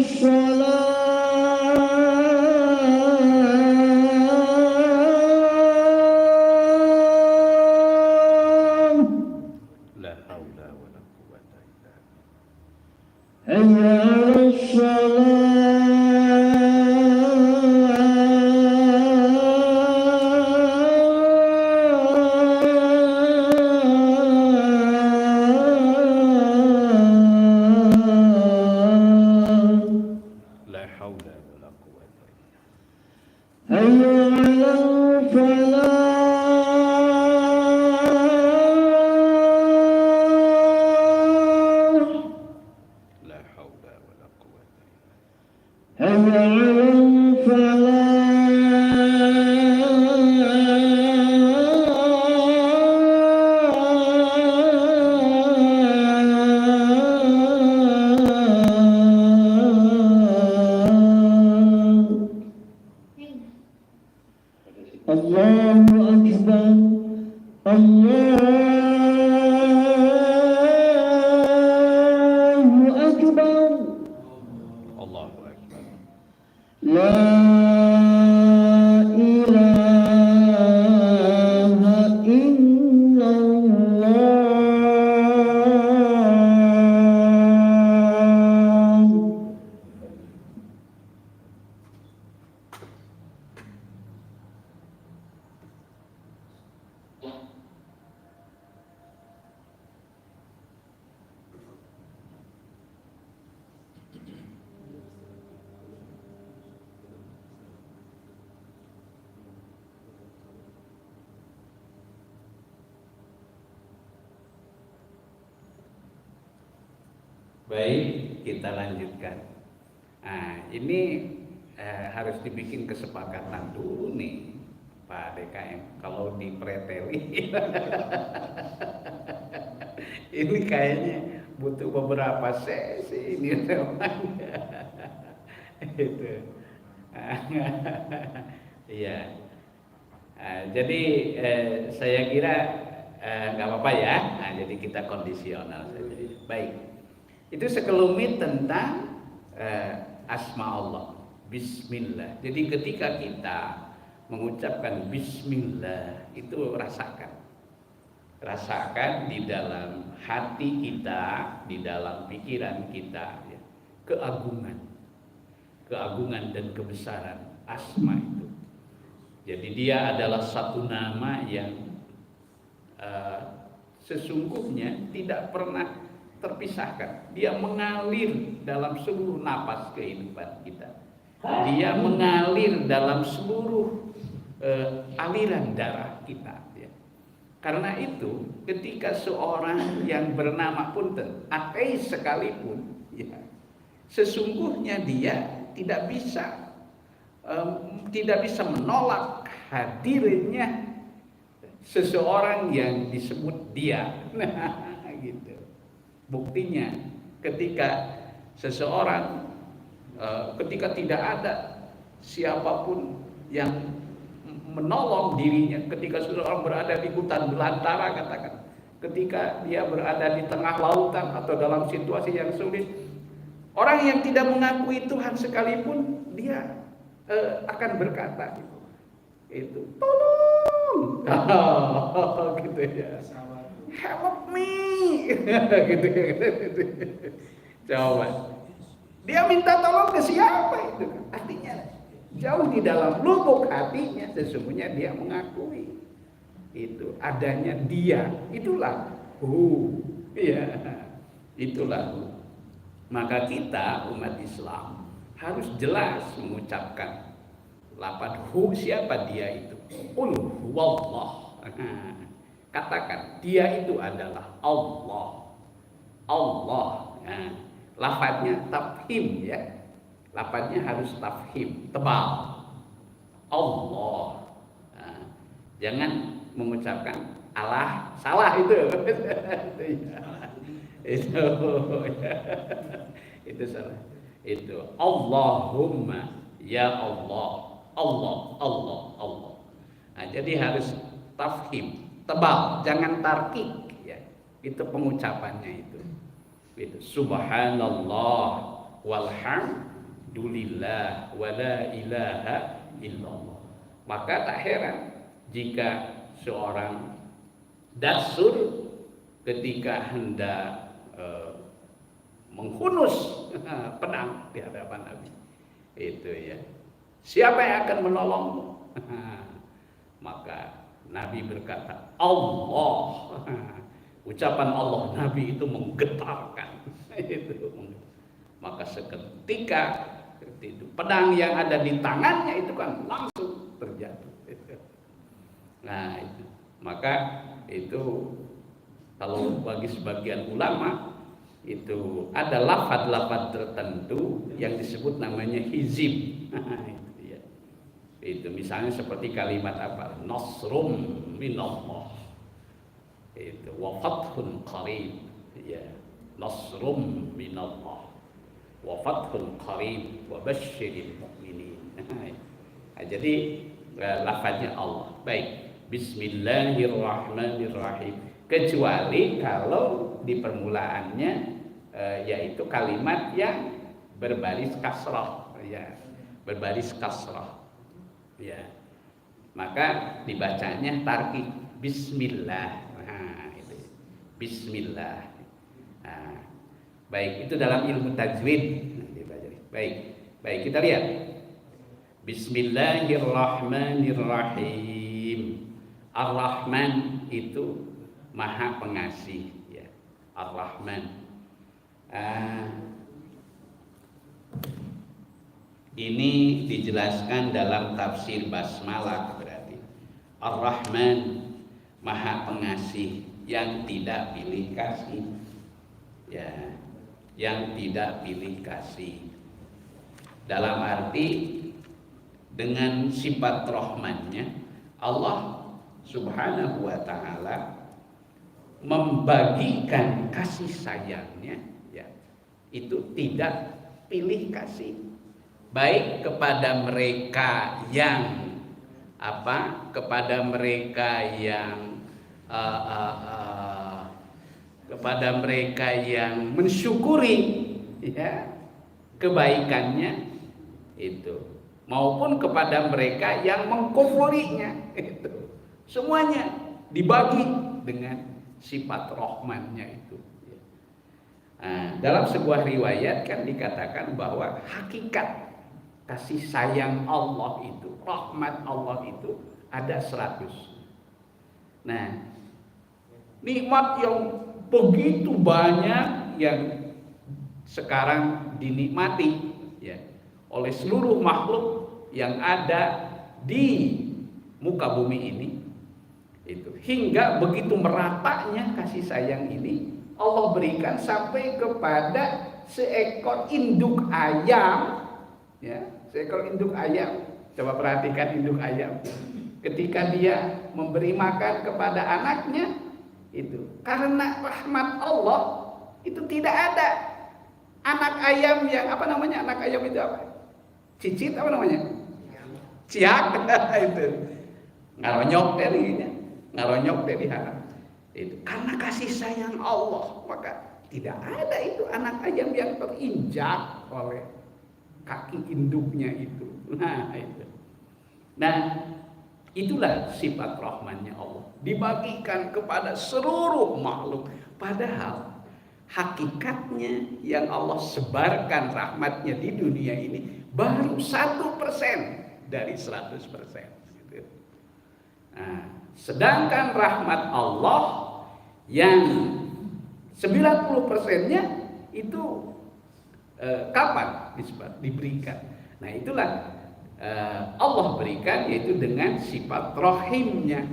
الصلاة La haula wala quwwata illa billah. حي على الصلاة La haula wala quwwata illa حي على الفلاح La haula wala quwwata illa حي على الفلاح الله أكبر الله أكبر Allahu akbar. لا إله إلا الله Baik, kita lanjutkan. Nah, ini harus dibikin kesepakatan dulu nih, Pak DKM. Kalau dipreteli, ini kayaknya butuh beberapa sesi ini teman. Itu. Iya. Jadi saya kira nggak apa-apa ya. Nah, jadi kita kondisional saja. Baik. Itu sekelumit tentang asma Allah, Bismillah. Jadi ketika kita mengucapkan Bismillah, itu rasakan di dalam hati kita, di dalam pikiran kita, ya, keagungan dan kebesaran asma itu. Jadi dia adalah satu nama yang sesungguhnya tidak pernah terpisahkan. Dia mengalir dalam seluruh napas kehidupan kita. Dia mengalir dalam seluruh aliran darah kita. Ya. Karena itu, ketika seorang yang bernama Punten, Akai sekalipun, ya, sesungguhnya dia tidak bisa menolak hadirnya seseorang yang disebut dia. Nah, gitu. Buktinya ketika seseorang ketika tidak ada siapapun yang menolong dirinya, ketika seseorang berada di hutan belantara, katakan, ketika dia berada di tengah lautan atau dalam situasi yang sulit, orang yang tidak mengakui Tuhan sekalipun dia akan berkata itu tolong, gitu ya, help me, gitu ya. Coba dia minta tolong ke siapa itu? Artinya jauh di dalam lubuk hatinya sesungguhnya dia mengakui itu adanya dia. Itulah ya, itulah. Maka kita umat Islam harus jelas mengucapkan lafaz siapa dia itu. Qul huwallah. Katakan dia itu adalah Allah. Allah. Nah, lafaznya tafhim ya. Lafaznya harus tafhim, tebal. Allah. Nah, jangan mengucapkan Allah, salah itu. Itu salah. Itu Allahumma ya Allah. Allah, Allah, Allah. Nah, jadi harus tafhim, tebal, jangan tarkik ya. Itu pengucapannya itu. Subhanallah walhamdulillah dulillah wa la ilaha illallah. Maka tak heran jika seorang dasur ketika hendak menghunus pedang di hadapan Nabi, itu ya, siapa yang akan menolongmu? Maka Nabi berkata Allah. Ucapan Allah Nabi itu menggetarkan. Maka seketika itu pedang yang ada di tangannya itu kan langsung terjatuh. Nah itu, maka itu kalau bagi sebagian ulama itu ada lafaz-lafaz tertentu yang disebut namanya hizib. Itu misalnya seperti kalimat apa? Nasrum minallah. Itu wa fathun qarib. Ya, nasrum minallah. Wa fathun qarib wa basyiril mu'minin. Nah, jadi lafaznya Allah. Baik. Bismillahirrahmanirrahim. Kecuali kalau di permulaannya yaitu kalimat yang berbaris kasrah, ya, berbaris kasrah. Ya, maka dibacanya tarkik Bismillah. Nah, itu Bismillah. Nah, baik, itu dalam ilmu tajwid. Baik, baik kita lihat. Bismillahirrahmanirrahim. Ar-Rahman itu Maha Pengasih. Ya, Ar-Rahman. Ini dijelaskan dalam tafsir basmalah, berarti Ar-Rahman Maha Pengasih yang tidak pilih kasih. Ya, yang tidak pilih kasih. Dalam arti dengan sifat rahmannya Allah Subhanahu wa taala membagikan kasih sayangnya, ya, itu tidak pilih kasih. Baik kepada mereka yang kepada mereka yang mensyukuri, ya, kebaikannya itu, maupun kepada mereka yang mengkufurinya, itu semuanya dibagi dengan sifat rahmannya itu. Nah, dalam sebuah riwayat kan dikatakan bahwa hakikat kasih sayang Allah itu, rahmat Allah itu ada 100. Nah, nikmat yang begitu banyak yang sekarang dinikmati, ya, oleh seluruh makhluk yang ada di muka bumi ini, itu hingga begitu meratanya kasih sayang ini Allah berikan sampai kepada seekor induk ayam, ya, seekor induk ayam. Coba perhatikan induk ayam. Ketika dia memberi makan kepada anaknya, itu karena rahmat Allah itu tidak ada anak ayam yang anak ayam itu apa? Cicit namanya? Ciak itu. Ngaronyok dari haram. Itu karena kasih sayang Allah, maka tidak ada itu anak ayam yang terinjak oleh kaki induknya itu. Nah, itu. Nah, itulah sifat rahmannya Allah, dibagikan kepada seluruh makhluk. Padahal hakikatnya yang Allah sebarkan rahmatnya di dunia ini baru 1% dari 100%. Gitu. Nah, sedangkan rahmat Allah yang 90%-nya itu kapan diberikan? Nah, itulah Allah berikan, yaitu dengan sifat rahimnya.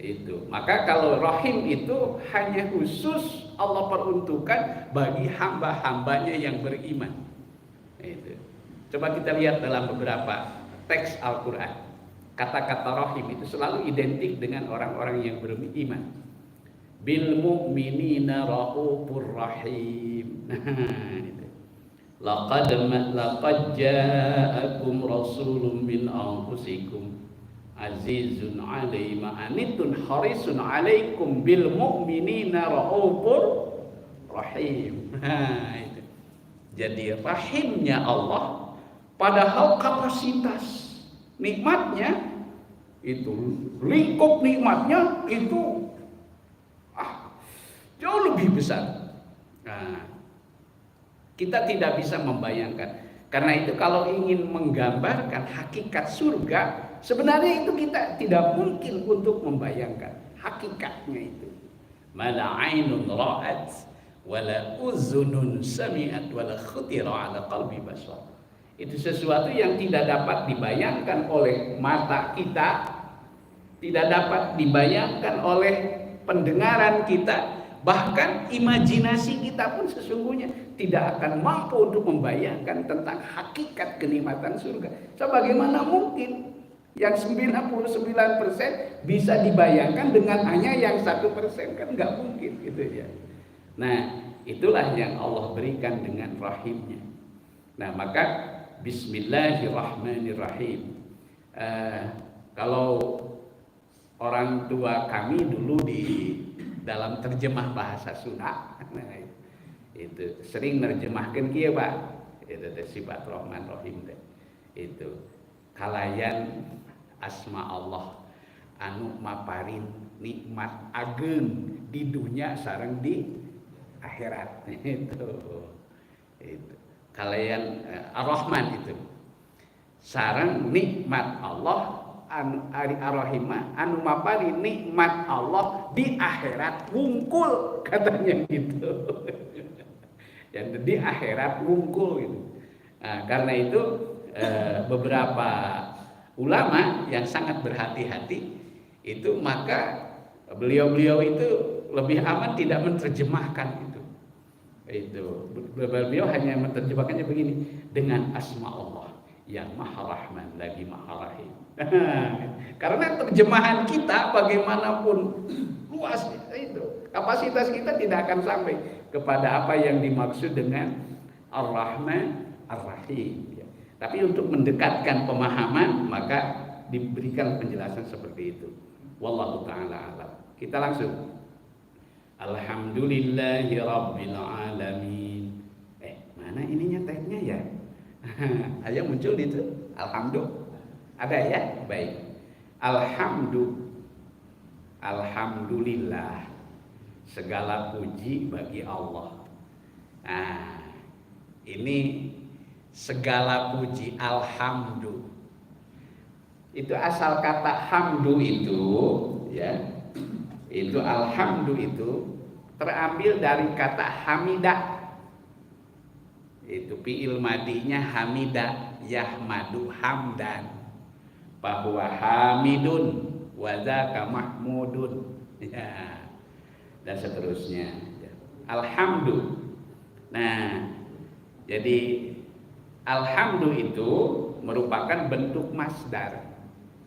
Itu. Maka kalau rahim itu hanya khusus Allah peruntukkan bagi hamba-hambanya yang beriman. Itu. Coba kita lihat dalam beberapa teks Al-Quran. Kata-kata rahim itu selalu identik dengan orang-orang yang beriman. Bil mu'minina raufur rahim. Laqad ja'akum rasulun min anfusikum azizun 'alaihi ma anitun harisun 'alaikum bil mu'minina raufur rahim. jadi rahimnya Allah, padahal kapasitas nikmatnya itu, lingkup nikmatnya itu jauh lebih besar. Nah, kita tidak bisa membayangkan. Karena itu kalau ingin menggambarkan hakikat surga, sebenarnya itu kita tidak mungkin untuk membayangkan hakikatnya itu. Mala ainun ra'at wala uzunun sami'at wala khutira ala qalbi bashar. Itu sesuatu yang tidak dapat dibayangkan oleh mata kita, tidak dapat dibayangkan oleh pendengaran kita, bahkan imajinasi kita pun sesungguhnya tidak akan mampu untuk membayangkan tentang hakikat kenikmatan surga. Sebagaimana mungkin yang 99% bisa dibayangkan dengan hanya yang 1%, kan nggak mungkin gitu ya. Nah, itulah yang Allah berikan dengan rahimnya. Nah, maka Bismillahirrahmanirrahim. Kalau orang tua kami dulu di dalam terjemah bahasa Sunda, nah, itu sering nerjemahkan kieu Pak, itu sifat Rahman Rahim teh. Itu kalayan asma Allah anu maparin nikmat ageung di dunia sareng di akhirat. Itu kalayan Ar-Rahman itu sareng nikmat Allah anu Ar-Rahimah anu maparin nikmat Allah di akhirat wungkul, katanya gitu. Yang di akhirat wungkul gitu. Nah, karena itu beberapa ulama yang sangat berhati-hati itu, maka beliau-beliau itu lebih aman tidak menerjemahkan itu. Beliau hanya menerjemahkannya begini, dengan asma Allah yang Maha Rahman lagi Maha Rahim. Karena terjemahan kita bagaimanapun luas itu, kapasitas kita tidak akan sampai kepada apa yang dimaksud dengan Ar-Rahman Ar-Rahim. Tapi untuk mendekatkan pemahaman, maka diberikan penjelasan seperti itu. Wallahu ta'ala alam. Kita langsung. Alhamdulillahi Rabbil Alamin. Mana ininya tehnya ya? Ayo muncul itu. Alhamdulillah. Ada ya? Baik. Alhamdulillah. Segala puji bagi Allah. Nah, ini segala puji, alhamdu. Itu asal kata hamdu itu ya. Itu alhamdu itu terambil dari kata hamidah. Itu fi'il madinya hamidah, yahmadu hamdan. Bahwa hamidun wa dzaka mahmudun. Ya. Dan seterusnya. Alhamdu. Nah, jadi alhamdu itu merupakan bentuk masdar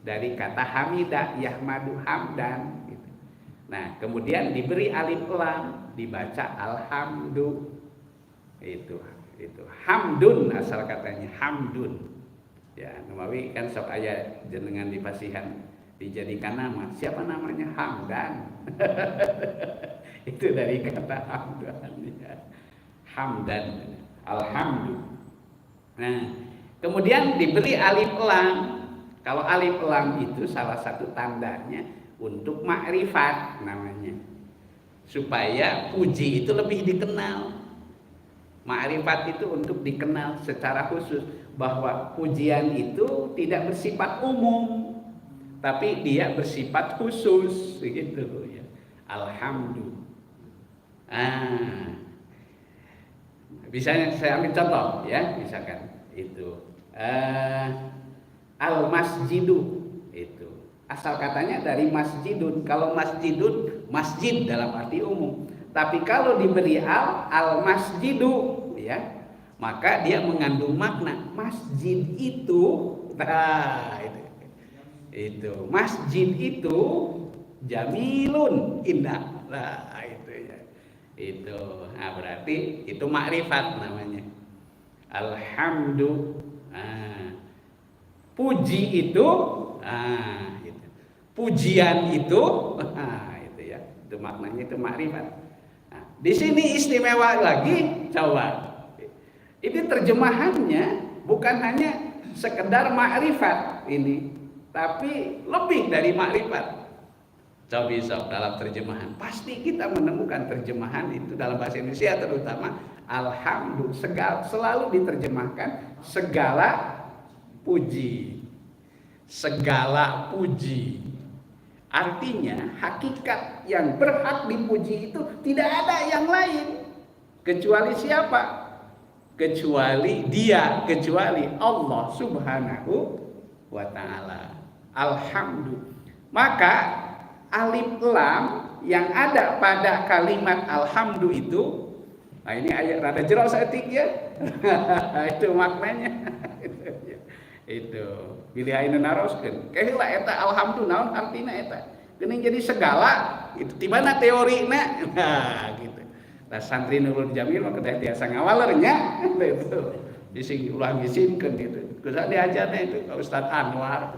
dari kata hamidah, yahmadu hamdan. Nah, kemudian diberi alif lam, dibaca alhamdu. Itu hamdun asal katanya, hamdun. Ya, namawi kan sok aya jenengan di pasihan dijadikan nama. Siapa namanya? Hamdan. Itu dari kata hamdan ya. Hamdan, alhamdu. Nah, kemudian diberi alif lam. Kalau alif lam itu salah satu tandanya untuk makrifat namanya. Supaya puji itu lebih dikenal. Makrifat itu untuk dikenal secara khusus, bahwa pujian itu tidak bersifat umum, tapi dia bersifat khusus gitu ya. Alhamdulillah. Bisa saya ambil contoh ya, misalkan itu al-masjidu, itu asal katanya dari masjidun. Kalau masjidun, masjid dalam arti umum. Tapi kalau diberi al-masjidu ya, maka dia mengandung makna masjid itu. Nah, itu masjid itu jamilun, indah. Nah, itu ya. Itu. Nah, berarti itu makrifat namanya. Alhamdulillah. Puji itu, gitu. Pujian itu, itu ya. Itu maknanya itu makrifat. Nah, di sini istimewa lagi, coba. Ini terjemahannya bukan hanya sekedar makrifat ini, tapi lebih dari makrifat. Coba dalam terjemahan, pasti kita menemukan terjemahan itu dalam bahasa Indonesia terutama alhamdulillah selalu diterjemahkan segala puji. Segala puji. Artinya hakikat yang berhak dipuji itu tidak ada yang lain kecuali siapa? Kecuali Dia, kecuali Allah Subhanahu wa taala. Alhamdulillah. Maka alif lam yang ada pada kalimat alhamdulillah itu, nah ini ayat rada jero saeutik ya. Itu maknanya. Itu pilih ayeuna naroskeun. Kaheula eta alhamdulillah naon artina eta? Geuning jadi segala itu di mana teorina? Nah, gitu. Nah, santri Nurul Jamil mah kedah tiasa ngawalernya gitu. Dising ulah ngisimkeun gitu. Kudu diajarna itu ka Ustaz Anwar.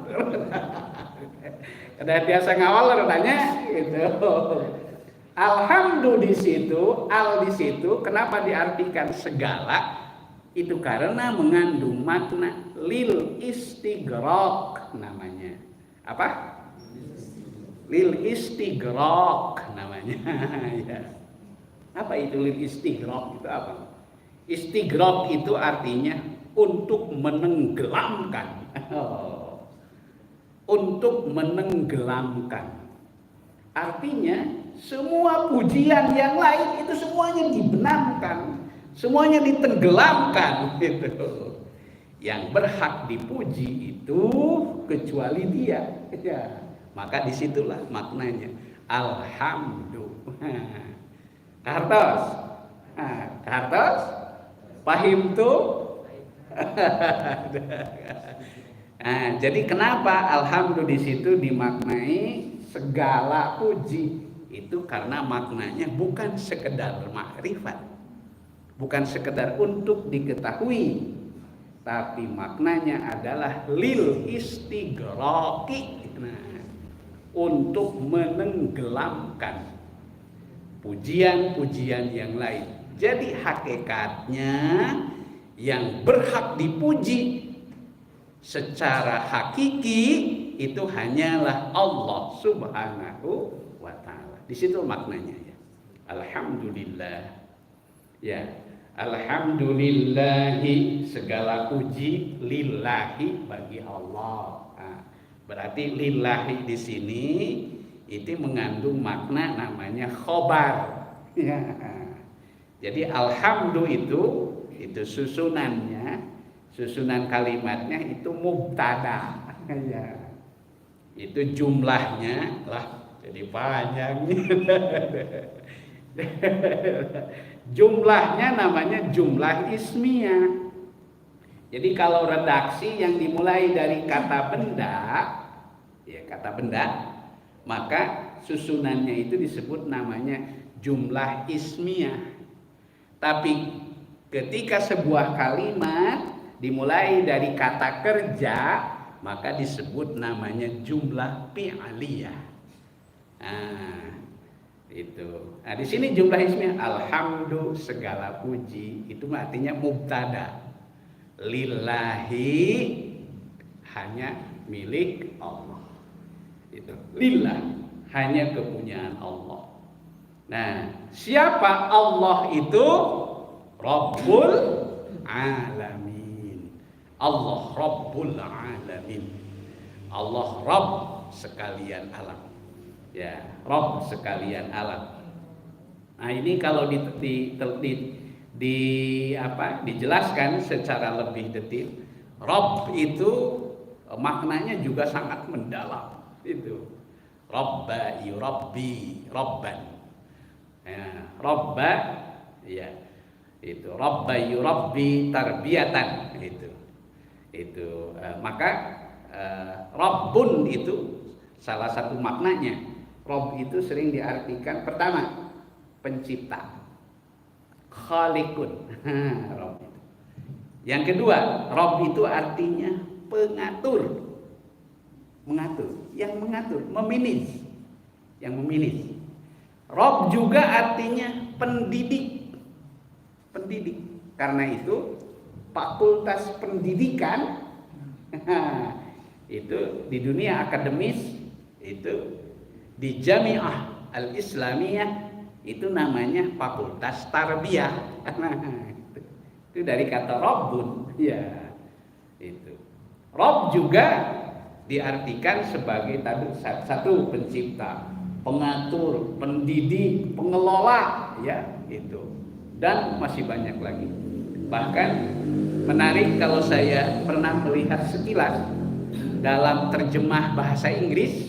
Kedah tiasa ngawaler nanya gitu. Alhamdulillah di situ, al di situ kenapa diartikan segala? Itu karena mengandung makna lil istighraq namanya. Apa? Lil istighraq namanya. Ya. Apa itu lil istighraq? Itu apa? Istighraq itu artinya untuk menenggelamkan. Untuk menenggelamkan. Artinya semua pujian yang lain itu semuanya dibenamkan, semuanya ditenggelamkan gitu. Yang berhak dipuji itu kecuali Dia. Ya. Maka disitulah maknanya alhamdulillah. Kartos, kartos, pahim tuh. Nah, jadi kenapa alhamdulillah di situ dimaknai segala puji? Itu karena maknanya bukan sekedar makrifat, bukan sekedar untuk diketahui, tapi maknanya adalah lil istighraqi, nah, untuk menenggelamkan pujian-pujian yang lain. Jadi hakikatnya yang berhak dipuji secara hakiki itu hanyalah Allah Subhanahu wa taala. Di situ maknanya ya. Alhamdulillah. Ya, alhamdulillahi segala puji lillahi bagi Allah. Nah, berarti lillahi di sini itu mengandung makna namanya khobar. Ya. Jadi alhamdulillah itu susunannya, susunan kalimatnya itu mubtada. Ya. Itu jumlahnya lah jadi panjang. Jumlahnya namanya jumlah ismiyah. Jadi kalau redaksi yang dimulai dari kata benda, ya kata benda, maka susunannya itu disebut namanya jumlah ismiyah. Tapi ketika sebuah kalimat dimulai dari kata kerja, maka disebut namanya jumlah fi'liyah. Nah, itu. Nah, di sini jumlah ismiyah alhamdulillah segala puji itu artinya mubtada. Lillahi hanya milik Allah. Itu. Lillah hanya kepunyaan Allah. Nah, siapa Allah itu? Rabbul Alamin. Allah Rabbul Alamin. Allah Rabb sekalian alam. Ya, Rabb sekalian alam. Nah, ini kalau dijelaskan secara lebih detail, Rabb itu maknanya juga sangat mendalam. Itu. Rabba yurabbi rabban. Ya, Rabba ya itu Rabba yurabbi tarbiyatan itu maka Rabbun itu salah satu maknanya. Rabb itu sering diartikan pertama pencipta, Khaliqun. Rabb itu. Yang kedua, Rabb itu artinya pengatur, mengatur, yang mengatur, memanage, yang memanage. Rabb juga artinya pendidik. Pendidik. Karena itu fakultas pendidikan itu di dunia akademis itu di Jami'ah Al-Islamiyah itu namanya fakultas tarbiyah. Itu dari kata Rabbun, ya. Itu. Rabb juga diartikan sebagai satu pencipta, pengatur, pendidik, pengelola, ya, itu. Dan masih banyak lagi. Bahkan menarik kalau saya pernah melihat sekilas dalam terjemah bahasa Inggris,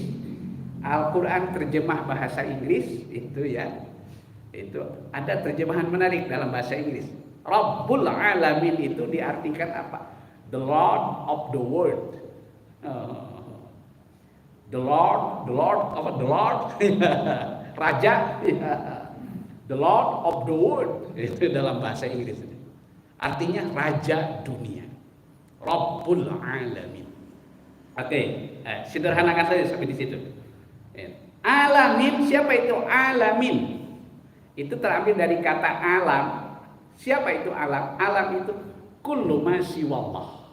Al-Quran terjemah bahasa Inggris itu, ya, itu ada terjemahan menarik dalam bahasa Inggris. Rabbul Alamin itu diartikan apa? The Lord of the world. The Lord, Raja, the Lord of the world itu dalam bahasa Inggris. Artinya Raja dunia, Rabbul Alamin. Oke, sederhanakan saja sampai di situ. Alamin, siapa itu alamin? Itu terambil dari kata alam. Siapa itu alam? Alam itu kullu ma siwallah.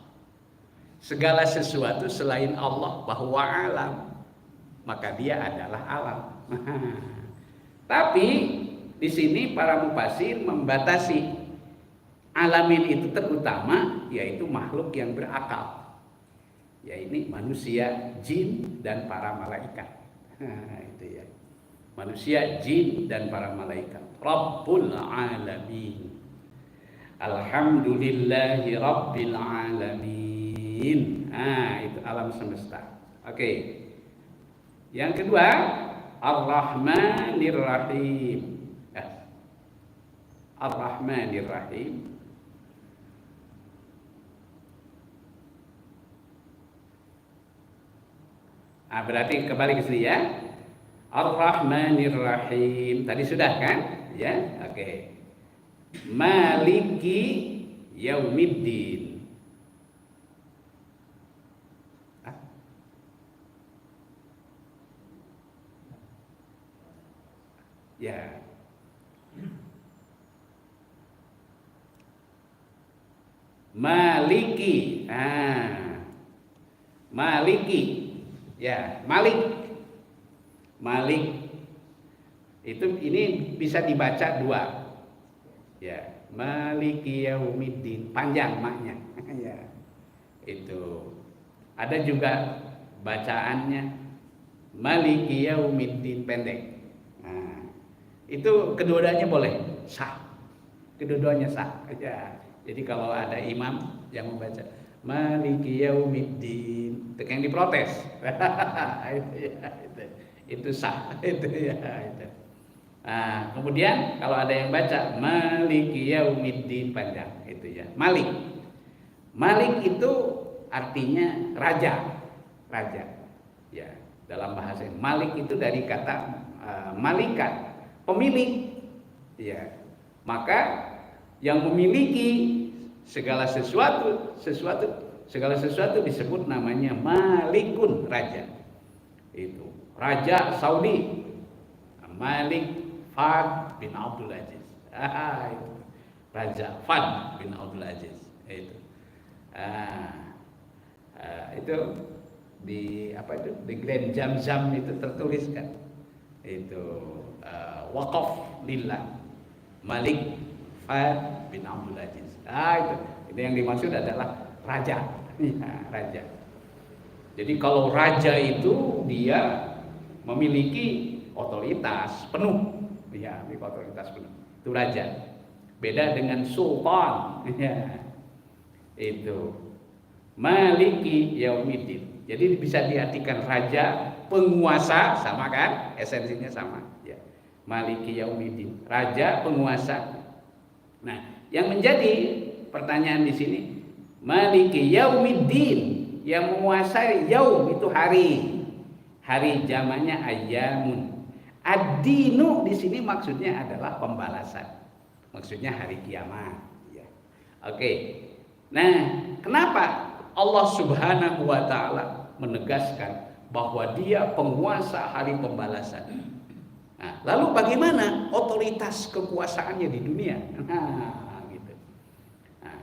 Segala sesuatu selain Allah bahwa alam, maka dia adalah alam. Tapi di sini para mufasir membatasi alamin itu terutama yaitu makhluk yang berakal. Ya ini manusia, jin dan para malaikat. Itu ya. Manusia, jin dan para malaikat. Rabbul Alamin. Alhamdulillahi Rabbil Alamin. Itu alam semesta. Oke. Yang kedua, Ar-Rahmanir Rahim. Ar-Rahmanir Rahim. Berarti kembali ke sini, ya. Ar-Rahmanir Rahim. Tadi sudah kan? Ya, oke. Maliki Yaumiddin. Ya. Maliki. Maliki. Ya, Malik. Malik itu ini bisa dibaca dua. Ya, Maliki Yaumiddin, panjang maknya. Ya. Itu. Ada juga bacaannya Maliki Yaumiddin pendek. Itu kedua-duanya boleh, sah. Kedua-duanya sah. Ya. Jadi kalau ada imam yang membaca Maliki Yaumiddin, itu yang diprotes. Itu sah. Itu ya. Itu. Kemudian kalau ada yang baca Maliki Yaumiddin panjang, itu ya. Malik. Malik itu artinya raja. Raja. Ya, dalam bahasa Malik itu dari kata malikat, pemilik. Ya. Maka yang memiliki segala sesuatu disebut namanya Malikun, raja. Itu Raja Saudi Malik Fahd bin Abdul Aziz. Itu. Raja Fahd bin Abdul Aziz. Itu. Itu di apa itu di Grand Jam-Jam itu tertulis kan. Itu waqaf lillah Malik Fahd bin Abdul Aziz. Itu yang dimaksud adalah raja. Ya, raja. Jadi kalau raja itu dia memiliki otoritas penuh. Ya, memiliki otoritas penuh. Itu raja. Beda dengan sultan. Ya. Itu Maliki Yaumiddin. Jadi bisa diartikan raja, penguasa, sama kan? Esensinya sama. Ya. Maliki Yaumiddin, raja, penguasa. Nah, yang menjadi pertanyaan di sini, Maliki Yaumiddin, yang menguasai yaum itu hari. Hari zamannya ayyamun. Ad-dinu di sini maksudnya adalah pembalasan. Maksudnya hari kiamat. Ya. Oke. Nah, kenapa Allah Subhanahu wa taala menegaskan bahwa Dia penguasa hari pembalasan? Nah, lalu bagaimana otoritas kekuasaannya di dunia? Gitu. Nah,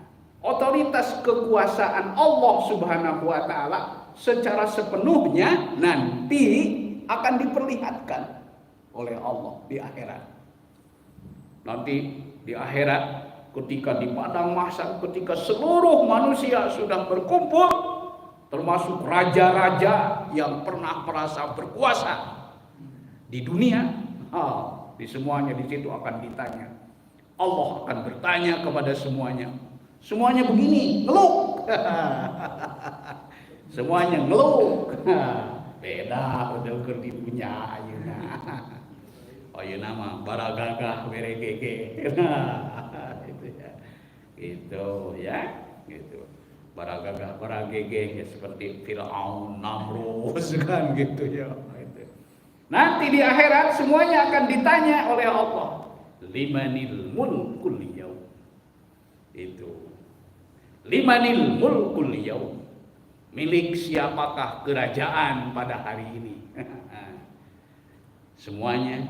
otoritas kekuasaan Allah Subhanahu wa taala secara sepenuhnya nanti akan diperlihatkan oleh Allah di akhirat. Nanti di akhirat ketika di padang mahsyar, ketika seluruh manusia sudah berkumpul, termasuk raja-raja yang pernah merasa berkuasa di dunia, di semuanya di situ akan ditanya. Allah akan bertanya kepada semuanya. Semuanya begini, ngeluh. Semuanya ngeluh. Beda udah di dunia ayeuna. Ayeuna mah baragagah beregege. Itu ya. Gitu ya, gitu. Baragagah baragege seperti Firaun, Namrud kan gitu ya. Nanti di akhirat semuanya akan ditanya oleh Allah. Limanil mulkul yaum. Itu. Limanil mulkul yaum. Milik siapakah kerajaan pada hari ini? Semuanya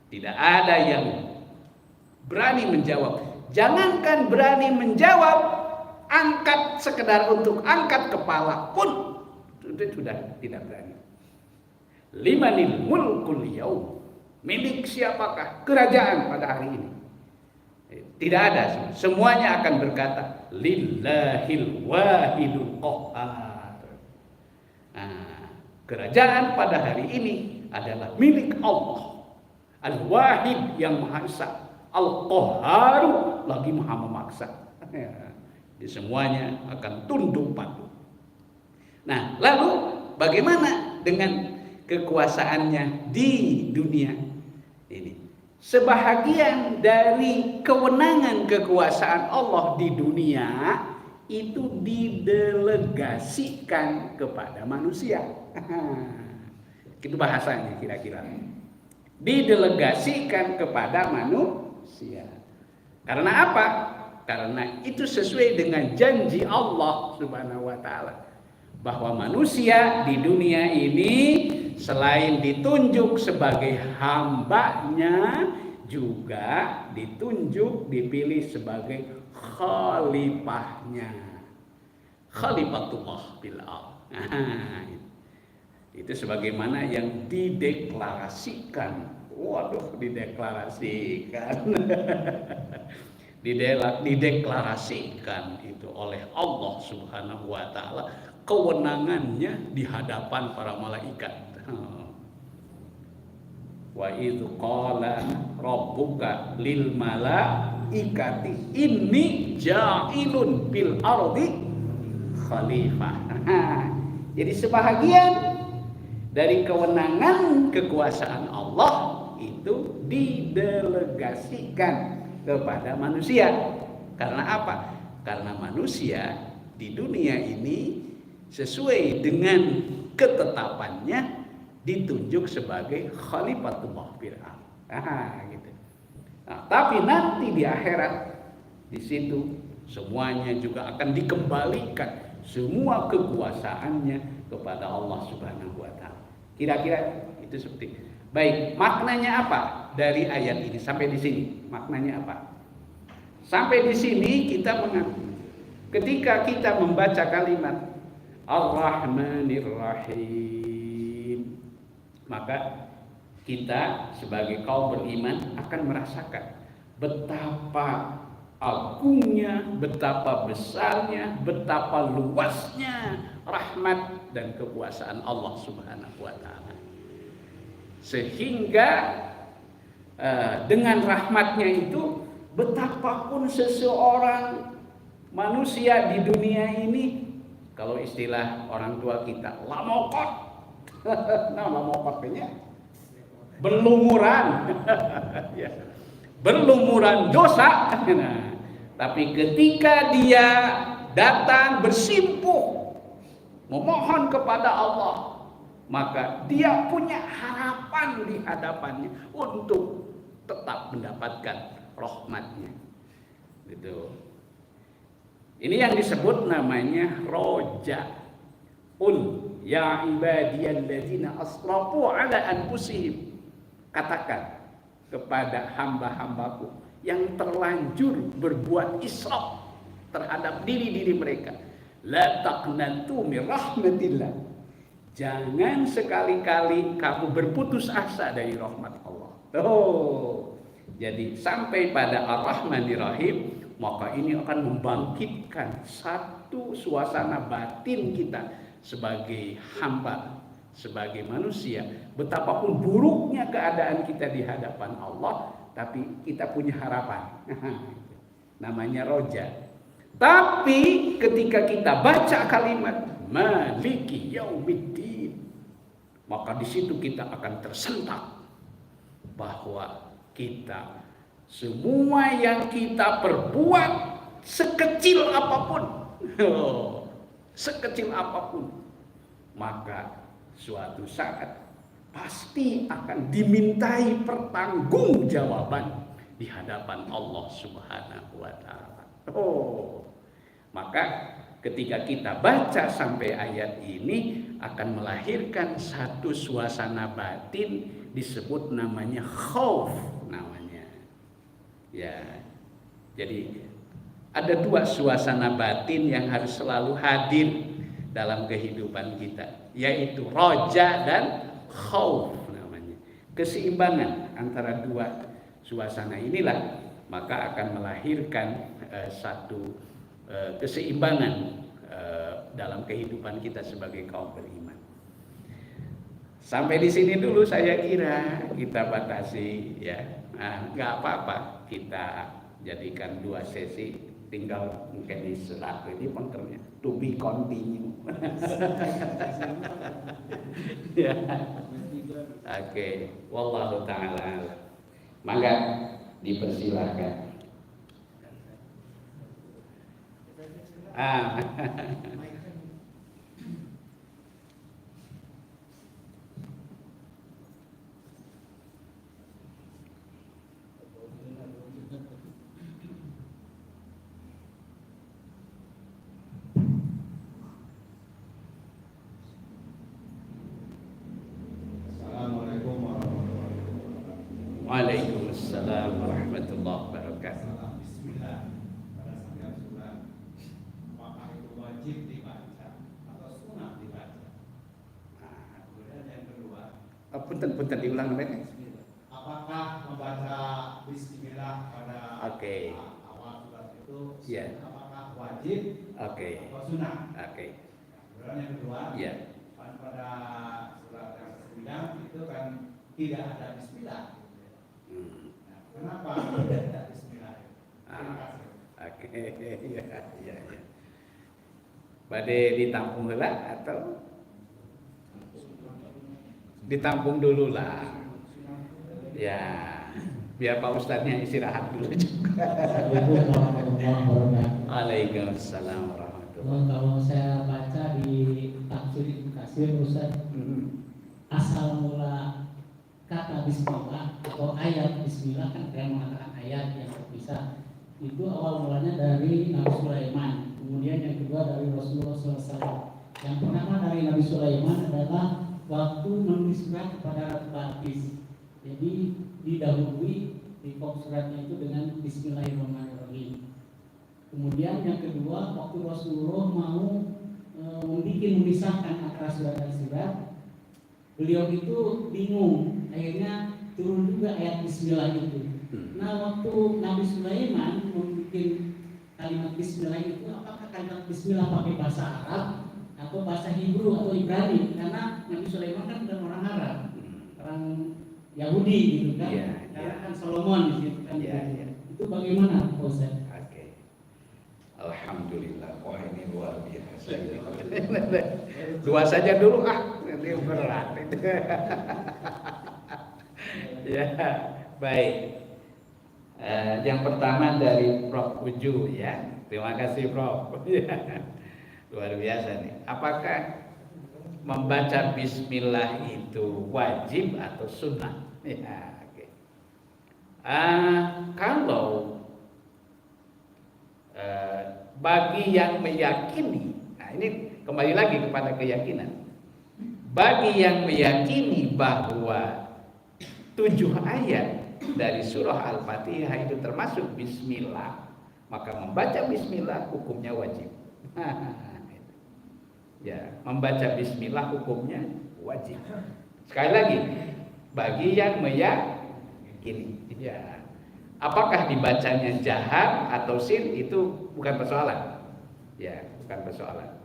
tidak ada yang berani menjawab. Jangankan berani menjawab, angkat sekedar untuk angkat kepala pun itu sudah tidak berani. Limanil mulkul yaum. Milik siapakah kerajaan pada hari ini? Tidak ada. Semuanya akan berkata lillahil wahidul qahhar. Kerajaan pada hari ini adalah milik Allah. Al-Wahid yang Maha Esa, Al-Qahhar lagi Maha Memaksa. Di semuanya akan tunduk patuh. Nah, lalu bagaimana dengan kekuasaannya di dunia ini? Sebahagian dari kewenangan kekuasaan Allah di dunia itu didelegasikan kepada manusia. Itu bahasanya kira-kira. Didelegasikan kepada manusia. Karena apa? Karena itu sesuai dengan janji Allah Subhanahu wa taala bahwa manusia di dunia ini selain ditunjuk sebagai hambanya, juga ditunjuk, dipilih sebagai khalifahnya. Khalifatullah bil ardh. Itu sebagaimana yang dideklarasikan. Waduh, dideklarasikan. Dideklarasikan itu oleh Allah Subhanahu wa taala kewenangannya di hadapan para malaikat. Wa idz qala rabbuka lil malaikati inni ja'ilun bil ardi khalifah. Jadi sebahagian dari kewenangan kekuasaan Allah itu didelegasikan kepada manusia. Karena apa? Karena manusia di dunia ini sesuai dengan ketetapannya ditunjuk sebagai khalifatullah fil ardh. Gitu. Nah, tapi nanti di akhirat di situ semuanya juga akan dikembalikan semua kekuasaannya kepada Allah Subhanahu wa taala. Kira-kira itu seperti itu. Baik, maknanya apa dari ayat ini sampai di sini? Maknanya apa? Sampai di sini kita mengerti. Ketika kita membaca kalimat Ar-Rahmanir Rahim, maka kita sebagai kaum beriman akan merasakan betapa agungnya, betapa besarnya, betapa luasnya rahmat dan kekuasaan Allah Subhanahu wa taala. Sehingga dengan rahmatnya itu betapapun seseorang manusia di dunia ini, kalau istilah orang tua kita, lamokot. Nah, lamokotnya berlumuran. Ya. Berlumuran dosa. Nah, tapi ketika dia datang bersimpuh memohon kepada Allah, maka dia punya harapan di hadapannya untuk tetap mendapatkan rahmatnya. Gitu. Ini yang disebut namanya roja. Ya ibadiyalladzina asrafu ala anfusihim. Katakan kepada hamba-hambaku yang terlanjur berbuat israf, terhadap diri-diri mereka. La taqnatu min rahmatillah. Jangan sekali-kali kamu berputus asa dari rahmat Allah. Jadi sampai pada Ar-Rahmanir Rahim, maka ini akan membangkitkan satu suasana batin kita sebagai hamba, sebagai manusia. Betapapun buruknya keadaan kita di hadapan Allah, tapi kita punya harapan. Namanya roja. Tapi ketika kita baca kalimat Maliki Yaumiddin, maka di situ kita akan tersentak bahwa kita semua yang kita perbuat sekecil apapun, sekecil apapun, maka suatu saat pasti akan dimintai pertanggungjawaban di hadapan Allah Subhanahu wa taala. Maka ketika kita baca sampai ayat ini akan melahirkan satu suasana batin disebut namanya khauf namanya. Ya. Jadi ada dua suasana batin yang harus selalu hadir dalam kehidupan kita, yaitu roja dan khauf namanya. Keseimbangan antara dua suasana inilah maka akan melahirkan satu keseimbangan dalam kehidupan kita sebagai kaum beriman. Sampai di sini dulu saya kira kita batasi ya. Nah, nggak apa-apa kita jadikan 2 sesi, tinggal mungkin di selat ini pengkernya to be continue. Ya. Oke, wallahu taala. Maka dipersilakan. Assalamualaikum warahmatullahi wabarakatuh. Waalaikumsalam warahmatullahi wabarakatuh. Bismillah. Pada setiap surat, apakah itu wajib dibaca atau sunat dibaca? Kemudian yang kedua, Punten diulang namanya. apakah membaca Bismillah pada awal surat itu Ya. apakah wajib atau sunat? Kemudian yang kedua, pada surat yang ke-9 itu kan tidak ada Bismillah. Nah, kenapa tidak ada Bismillah? Terima kasih. Ya. Badai ditampung lah atau ditampung dulu lah. Ya, biar Pak Ustadznya istirahat dulu juga. Assalamualaikum warahmatullahi wabarakatuh. Waalaikumsalam warahmatullahi Kalau saya baca di tafsir Ustaz, asal mula kata Bismillah atau ayat Bismillah kan yang mengatakan ayat yang terpisah itu awal mulanya dari Nabi Sulaiman, kemudian yang kedua dari Rasulullah SAW. Yang pertama dari Nabi Sulaiman adalah waktu menulis surat kepada Ratu Balqis. Jadi didahului di pokok suratnya itu dengan Bismillahirrahmanirrahim. Kemudian yang kedua waktu Rasulullah mau memisahkan antara surat dan surat, beliau itu bingung, akhirnya turun juga ayat Bismillah itu. Nah waktu Nabi Sulaiman membuat kalimat Bismillah itu, apakah kalimat Bismillah pakai bahasa Arab atau bahasa Hebrew atau Ibrani? Karena Nabi Sulaiman kan bukan orang Arab, orang Yahudi gitu kan, karena kan Solomon di situ kan. Itu bagaimana Pak Ustaz? Alhamdulillah, wah ini luar biasa. Dua saja dulu nanti berat. Ya, baik. Yang pertama dari Prof. Uju ya, terima kasih Prof. Luar biasa nih. Apakah membaca Bismillah itu wajib atau sunnah? Ya, okay. Kalau bagi yang meyakini, nah ini kembali lagi kepada keyakinan. Bagi yang meyakini bahwa 7 ayat dari surah Al-Fatihah itu termasuk Bismillah, maka membaca bismillah hukumnya wajib. Ya, membaca bismillah hukumnya wajib. Sekali lagi, bagi yang meyakini. Ya. Apakah dibacanya jahar atau sir itu bukan persoalan. Ya, bukan persoalan.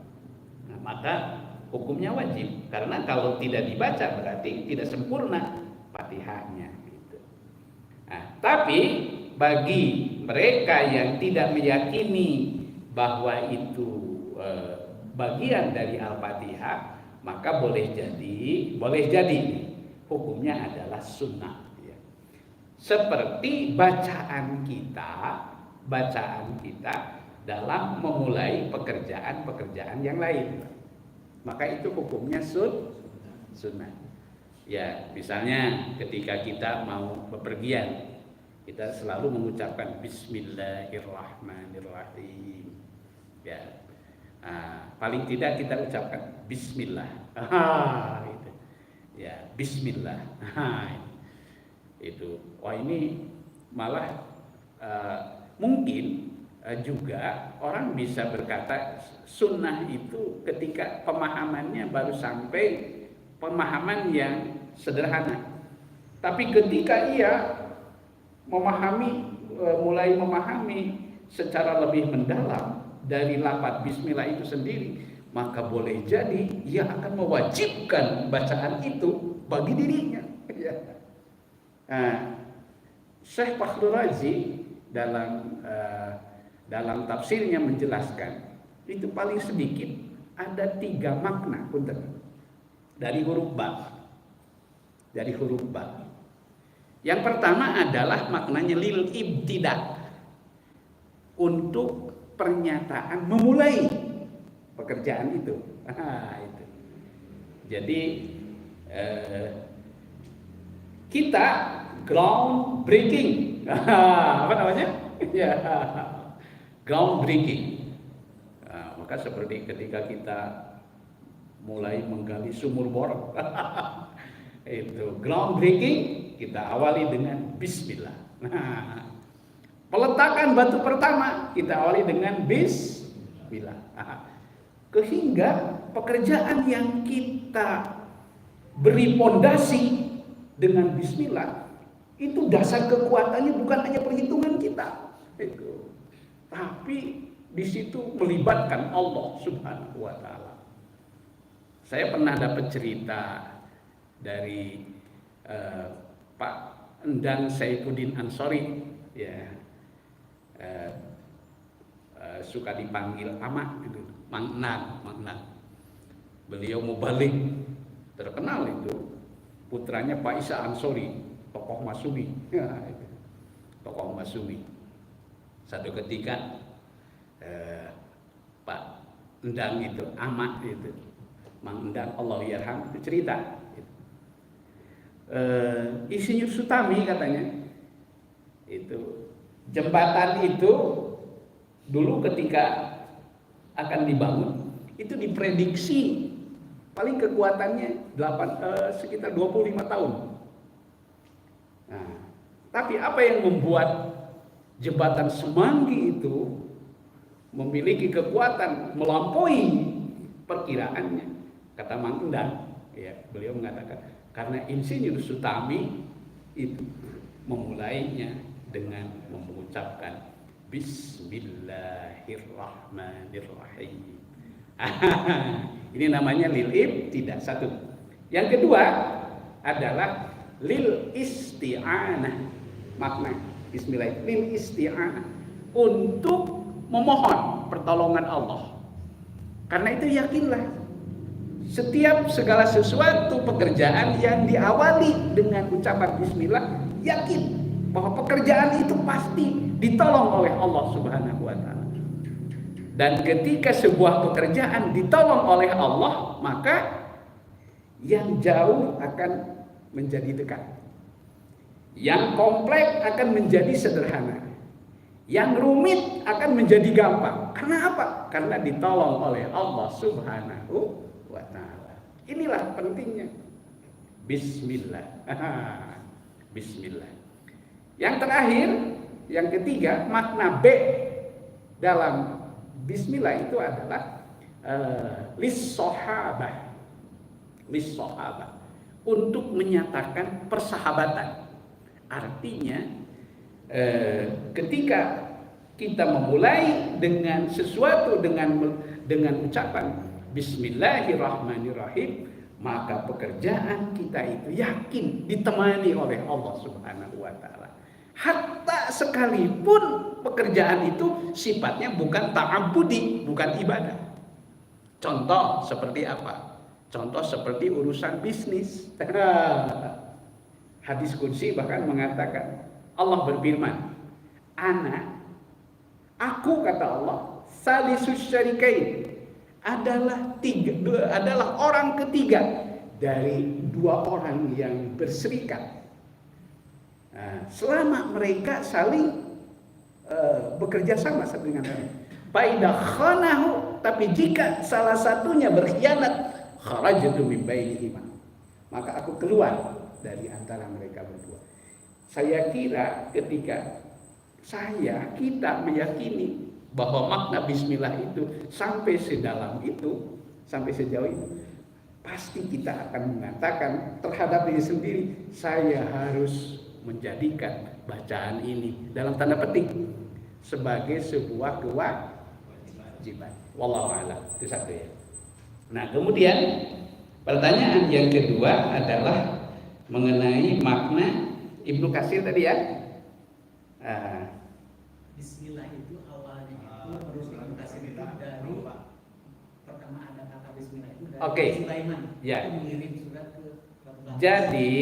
Nah, maka hukumnya wajib, karena kalau tidak dibaca berarti tidak sempurna Fatihahnya gitu. Nah, tapi bagi mereka yang tidak meyakini bahwa itu bagian dari Al-Fatihah, maka boleh jadi hukumnya adalah sunnah ya. Seperti bacaan kita dalam memulai pekerjaan yang lain, maka itu hukumnya sunnah ya. Misalnya ketika kita mau bepergian, kita selalu mengucapkan Bismillahirrahmanirrahim ya. Paling tidak kita ucapkan Bismillah gitu. Ya, Bismillah itu. Wah, ini malah mungkin juga orang bisa berkata sunnah itu ketika pemahamannya baru sampai pemahaman yang sederhana. Tapi ketika ia mulai memahami secara lebih mendalam dari lafaz bismillah itu sendiri, maka boleh jadi ia akan mewajibkan bacaan itu bagi dirinya. Syekh Fakhrul Razi dalam tafsirnya menjelaskan itu paling sedikit ada 3 makna dari huruf ba. Yang pertama adalah maknanya lil ibtida, untuk pernyataan memulai pekerjaan itu. Itu. Jadi kita ground breaking. Apa namanya? Ya, ground breaking. Maka seperti ketika kita mulai menggali sumur bor, itu ground breaking, kita awali dengan bismillah. Peletakan batu pertama kita awali dengan bismillah. Sehingga pekerjaan yang kita beri pondasi dengan bismillah, itu dasar kekuatannya bukan hanya perhitungan kita, tapi di situ melibatkan Allah Subhanahu wa taala. Saya pernah dapat cerita dari Pak Endang Saifuddin Ansori ya. Suka dipanggil Amak gitu, Mang Nan. Beliau mubalik terkenal itu, putranya Pak Isa Ansori, tokoh Masumi ya, itu. Tokoh Masumi. Satu ketika Pak Endang itu, Amak itu, Mang Endang Allah yarham, itu cerita Insinyur Sutami katanya itu, jembatan itu dulu ketika akan dibangun itu diprediksi paling kekuatannya sekitar 25 tahun. Nah, tapi apa yang membuat jembatan Semanggi itu memiliki kekuatan melampaui perkiraannya? Kata Mang Endang, ya, beliau mengatakan karena Insinyur Sutami itu memulainya dengan mengucapkan Bismillahirrahmanirrahim. Ini namanya lil ibtidah, satu. Yang kedua adalah lil isti'anah. Makna bismillah lil isti'anah, untuk memohon pertolongan Allah. Karena itu yakinlah, setiap segala sesuatu pekerjaan yang diawali dengan ucapan bismillah, yakin bahwa pekerjaan itu pasti ditolong oleh Allah Subhanahu wa taala. Dan ketika sebuah pekerjaan ditolong oleh Allah, maka yang jauh akan menjadi dekat. Yang kompleks akan menjadi sederhana. Yang rumit akan menjadi gampang. Karena apa? Karena ditolong oleh Allah Subhanahu wa taala. Inilah pentingnya bismillah. Bismillah. Yang terakhir, yang ketiga, makna B dalam bismillah itu adalah lis-sahabah, untuk menyatakan persahabatan. Artinya ketika kita memulai dengan sesuatu dengan ucapan Bismillahirrahmanirrahim, maka pekerjaan kita itu yakin ditemani oleh Allah Subhanahu wa taala. Hatta sekalipun pekerjaan itu sifatnya bukan ta'abbudi, bukan ibadah. Contoh seperti apa? Contoh seperti urusan bisnis. Hadis qudsi bahkan mengatakan, Allah berfirman, aku kata Allah, salisus syarikain, adalah orang ketiga dari dua orang yang berserikat. Nah, selama mereka saling bekerja sama satu dengan lain. Faida khanahu, tapi jika salah satunya berkhianat, kharajtu min bainihima, maka aku keluar dari antara mereka berdua. Saya kira ketika kita meyakini bahwa makna bismillah itu sampai sedalam itu, sampai sejauh itu, pasti kita akan mengatakan terhadap diri sendiri, saya harus menjadikan bacaan ini dalam tanda petik sebagai sebuah kewajiban. Wallahu a'lam. Itu satu ya. Nah, kemudian pertanyaan yang kedua adalah mengenai makna Ibnu Katsir tadi ya. Bismillah itu awalnya itu harus Ibnu Katsir itu dari pertama ada kata Bismillah itu dari Sulaiman. Ya. Itu mengirim surat ke Jadi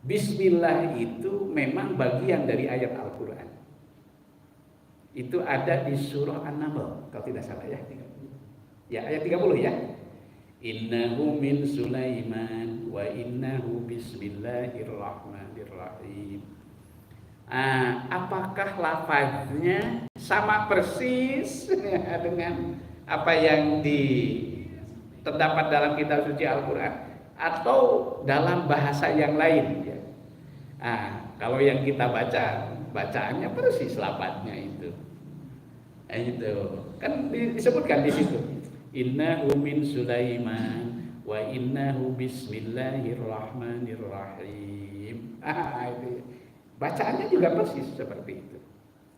Bismillah itu memang bagian dari ayat Al-Quran. Itu ada di surah An-Naml kalau tidak salah ya. Ya, ayat 30 ya. Innahu min Sulaiman wa innahu bismillahirrahmanirrahim. Apakah lafaznya sama persis dengan apa yang terdapat dalam kitab suci Al-Quran atau dalam bahasa yang lain ya? Kalau yang kita bacaannya persis lafaznya itu. Itu kan disebutkan di situ. Innahu min Sulaiman wa innahu bismillahirrahmanirrahim. Itu. Bacaannya juga persis seperti itu.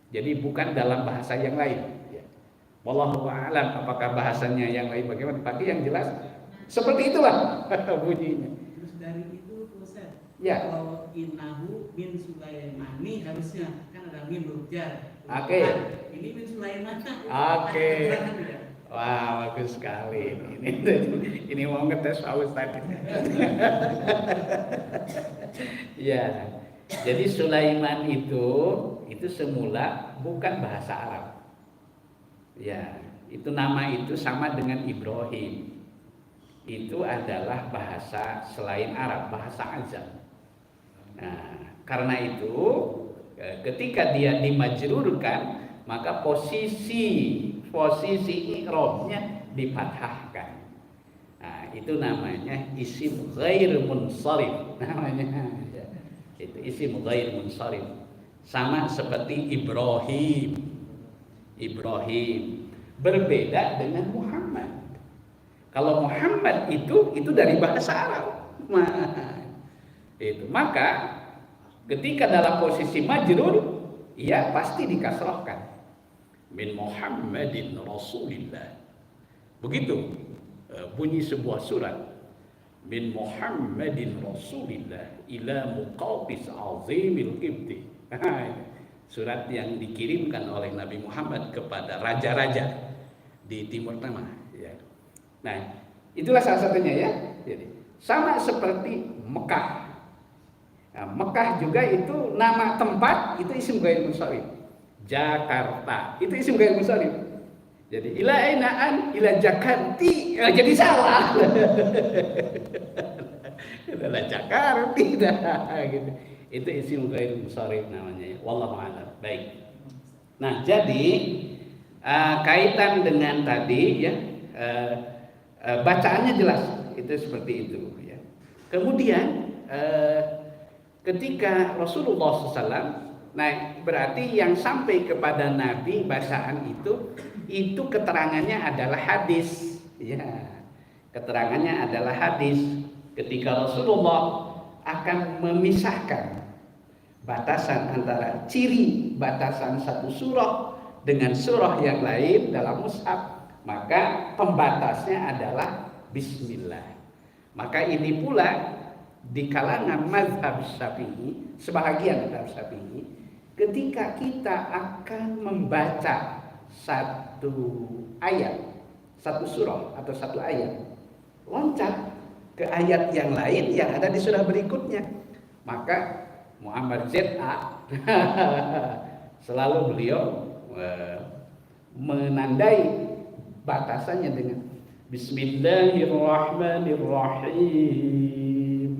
Jadi bukan dalam bahasa yang lain. Ya. Wallahu a'lam, apakah bahasanya yang lain bagaimana? Tapi yang jelas seperti itulah bunyinya. Terus dari itu Ustaz, ya. Kalau innahu min Sulaimani harusnya kan ada min huruf-jar. Oke. Ini min Sulaiman. Oke. Wah, bagus sekali ini mau ngetes Pak Ustaz. Ya. Jadi Sulaiman itu semula bukan bahasa Arab. Ya, itu nama itu sama dengan Ibrahim. Itu adalah bahasa selain Arab, bahasa Ajam. Nah, karena itu ketika dia dimajrurkan, maka posisi i'rabnya difathahkan. Nah, itu namanya isim ghair munsharif namanya. Itu isim ghair munsharif. Sama seperti Ibrahim berbeda dengan Muhammad. Kalau Muhammad itu dari bahasa Arab. Itu maka ketika dalam posisi majrur, ia pasti dikasrahkan. Min Muhammadin Rasulillah. Begitu bunyi sebuah surat. Min Muhammadin Rasulillah ila muqawqis azimil qibti. Surat yang dikirimkan oleh Nabi Muhammad kepada raja-raja di Timur Tengah ya. Nah, itulah salah satunya ya. Jadi, sama seperti Mekah. Nah, Mekah juga itu nama tempat, itu isim ghair munsharif. Jakarta itu isim ghair munsharif. Jadi ila ainaan ila Jakarti, jadi salah. Adalah Jakarti dah gitu. Itu isim ghair munsharif namanya. Wallahu a'lam. Baik. Nah, jadi kaitan dengan tadi ya, bacaannya jelas itu seperti itu ya. Kemudian ketika Rasulullah SAW Nah, berarti yang sampai kepada Nabi bacaan itu keterangannya adalah hadis. Ya, keterangannya adalah hadis. Ketika Rasulullah akan memisahkan batasan antara ciri batasan satu surah dengan surah yang lain dalam mushaf, maka pembatasnya adalah bismillah. Maka ini pula di kalangan mazhab Syafi'i, sebahagian mazhab Syafi'i, ketika kita akan membaca satu ayat, satu surah atau satu ayat, loncat ke ayat yang lain yang ada di surah berikutnya, maka Muhammad ZA selalu beliau menandai batasannya dengan Bismillahirrahmanirrahim.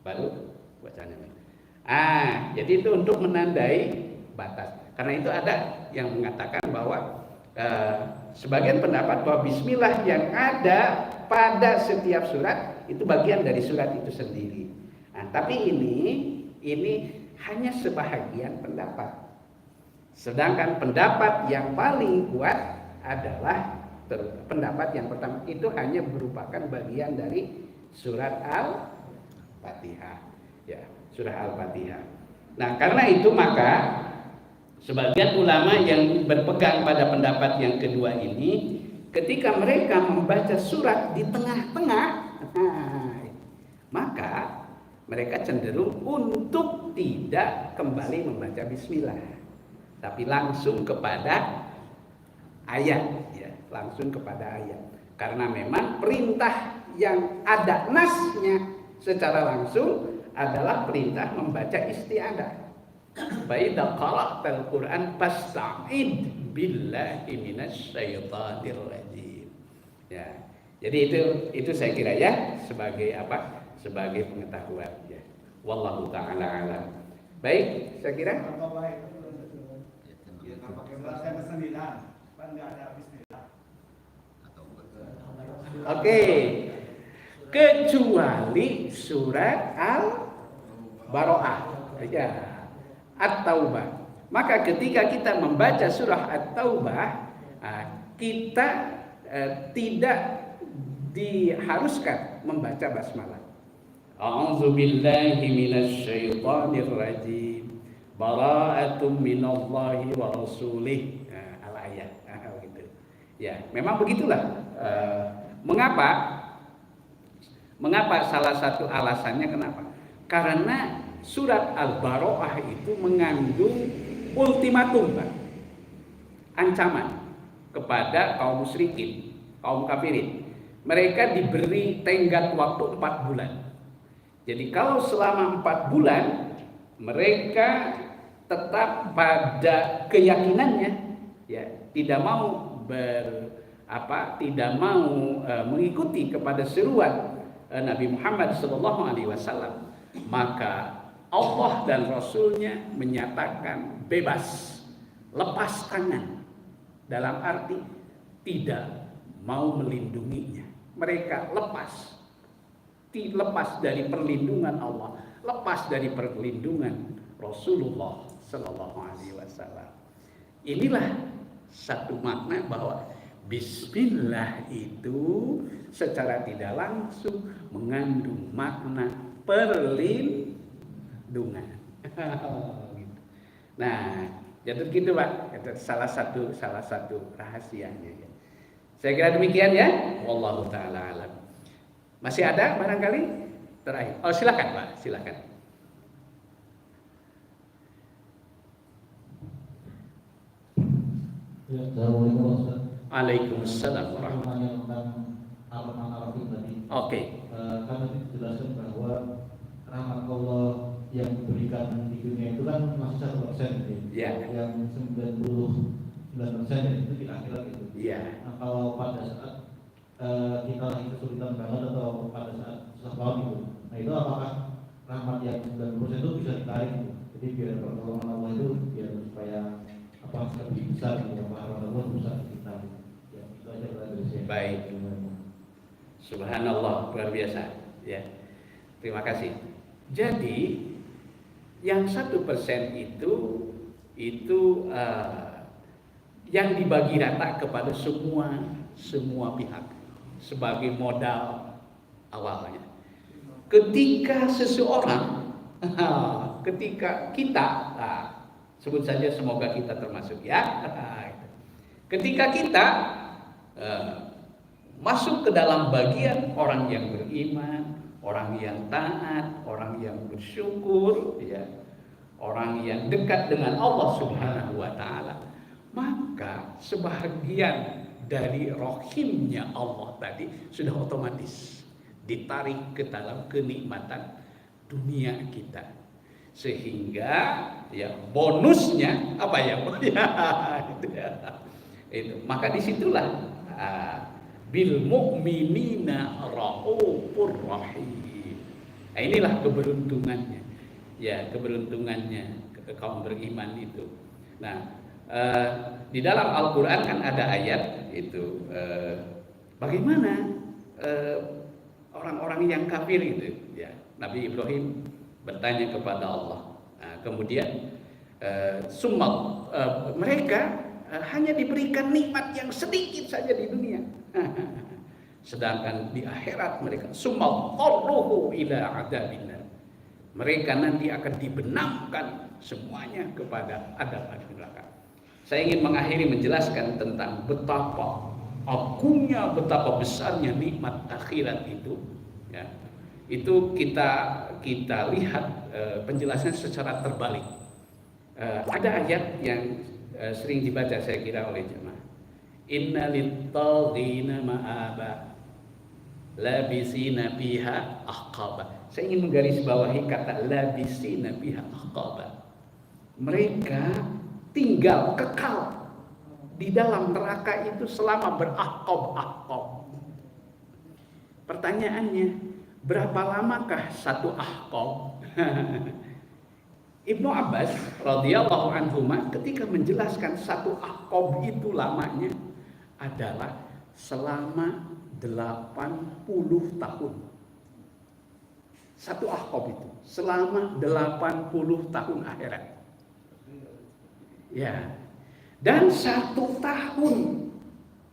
Baru bacanya. Jadi itu untuk menandai batas. Karena itu ada yang mengatakan bahwa sebagian pendapat bahwa bismillah yang ada pada setiap surat itu bagian dari surat itu sendiri. Tapi ini hanya sebahagian pendapat. Sedangkan pendapat yang paling kuat adalah pendapat yang pertama, itu hanya merupakan bagian dari surat Al-Fatihah. Ya, surah Al-Fatihah. Nah, karena itu maka sebagian ulama yang berpegang pada pendapat yang kedua ini, ketika mereka membaca surat di tengah-tengah, maka mereka cenderung untuk tidak kembali membaca bismillah, tapi langsung kepada ayat, ya, langsung kepada ayat. Karena memang perintah yang ada nasnya secara langsung adalah perintah membaca isti'adzah. Fa idza qara'tal Qur'an fasta'id billahi minasyaitonir rajim. Ya. Jadi itu saya kira ya sebagai apa? Sebagai pengetahuan, ya. Wallahu taala alam. Baik, saya kira. Oke. Kecuali surat Al-Baro'ah, ya, At-Taubah. Maka ketika kita membaca surah At-Taubah, kita tidak diharuskan membaca basmalah. A'udzubillahi minasyaitonir rajim. Bara'atum minallahi wa rasulih. Al-ayat. Gitu. Ya, memang begitulah. Mengapa salah satu alasannya kenapa? Karena surat Al-Baro'ah itu mengandung ultimatum, Pak. Ancaman kepada kaum musyrikin, kaum kafirin. Mereka diberi tenggat waktu 4 bulan. Jadi kalau selama 4 bulan mereka tetap pada keyakinannya, ya, tidak mau mengikuti kepada seruan Nabi Muhammad SAW, maka Allah dan Rasulnya menyatakan bebas, lepas tangan, dalam arti tidak mau melindunginya. Mereka lepas dari perlindungan Allah, lepas dari perlindungan Rasulullah SAW. Inilah satu makna bahwa bismillah itu secara tidak langsung mengandung makna perlindungan. Nah, jadi gitu, Pak. Itu salah satu rahasianya. Saya kira demikian ya. Wallahu taala alam. Masih ada barangkali terakhir? Oh, silakan, Pak. Silakan. Ya, Assalamualaikum Ustaz. Waalaikumsalam warahmatullahi wabarakatuh. Oke. Kami dijelaskan bahwa rahmat Allah yang diberikan di dunia itu kan masih 1%, Ya. Yang 99% itu di akhirat itu. Iya. Nah, kalau pada saat kita lagi kesulitan banget atau pada saat susah banget itu, nah itu apakah rahmat yang 90% itu bisa ditarik gitu? Jadi biar pertolongan Allah itu biar supaya lebih besar gitu, rahmat Allah besar kita. Ya, itu aja dari saya. Baik. Subhanallah, luar biasa. Ya. Terima kasih. Jadi Yang 1% itu yang dibagi rata kepada semua pihak sebagai modal awalnya. Ketika seseorang, ketika kita, sebut saja semoga kita termasuk ya, ketika kita masuk ke dalam bagian orang yang beriman, orang yang taat, orang yang bersyukur, ya, orang yang dekat dengan Allah Subhanahu wa Ta'ala, maka sebahagian dari rohimnya Allah tadi sudah otomatis ditarik ke dalam kenikmatan dunia kita, sehingga ya bonusnya apa ya, itu maka disitulah bil mu'minina raufur rahim. Nah, inilah keberuntungannya, ya, keberuntungannya kaum beriman itu. Nah, di dalam Al-Quran kan ada ayat itu, bagaimana orang-orang yang kafir itu, ya, Nabi Ibrahim bertanya kepada Allah. Nah, kemudian mereka hanya diberikan nikmat yang sedikit saja di dunia, sedangkan di akhirat mereka summallahu ila adzabinnar, mereka nanti akan dibenamkan semuanya kepada adab neraka. Saya ingin mengakhiri menjelaskan tentang betapa agungnya, betapa besarnya nikmat akhirat itu, ya. Itu kita lihat penjelasannya secara terbalik. Ada ayat yang sering dibaca saya kira oleh jemaah. Inna lit-taghina ma'aba labisina biha ahqaba. Saya ingin menggarisbawahi kata labisina biha ahqaba. Mereka tinggal kekal di dalam neraka itu selama berahqab-ahqab. Pertanyaannya, berapa lamakah satu ahqab? Ibnu Abbas radhiyallahu anhuma ketika menjelaskan satu ahqab itu lamanya adalah selama 80 tahun. Satu ahqab itu selama 80 tahun akhirat. Ya. Dan 1 tahun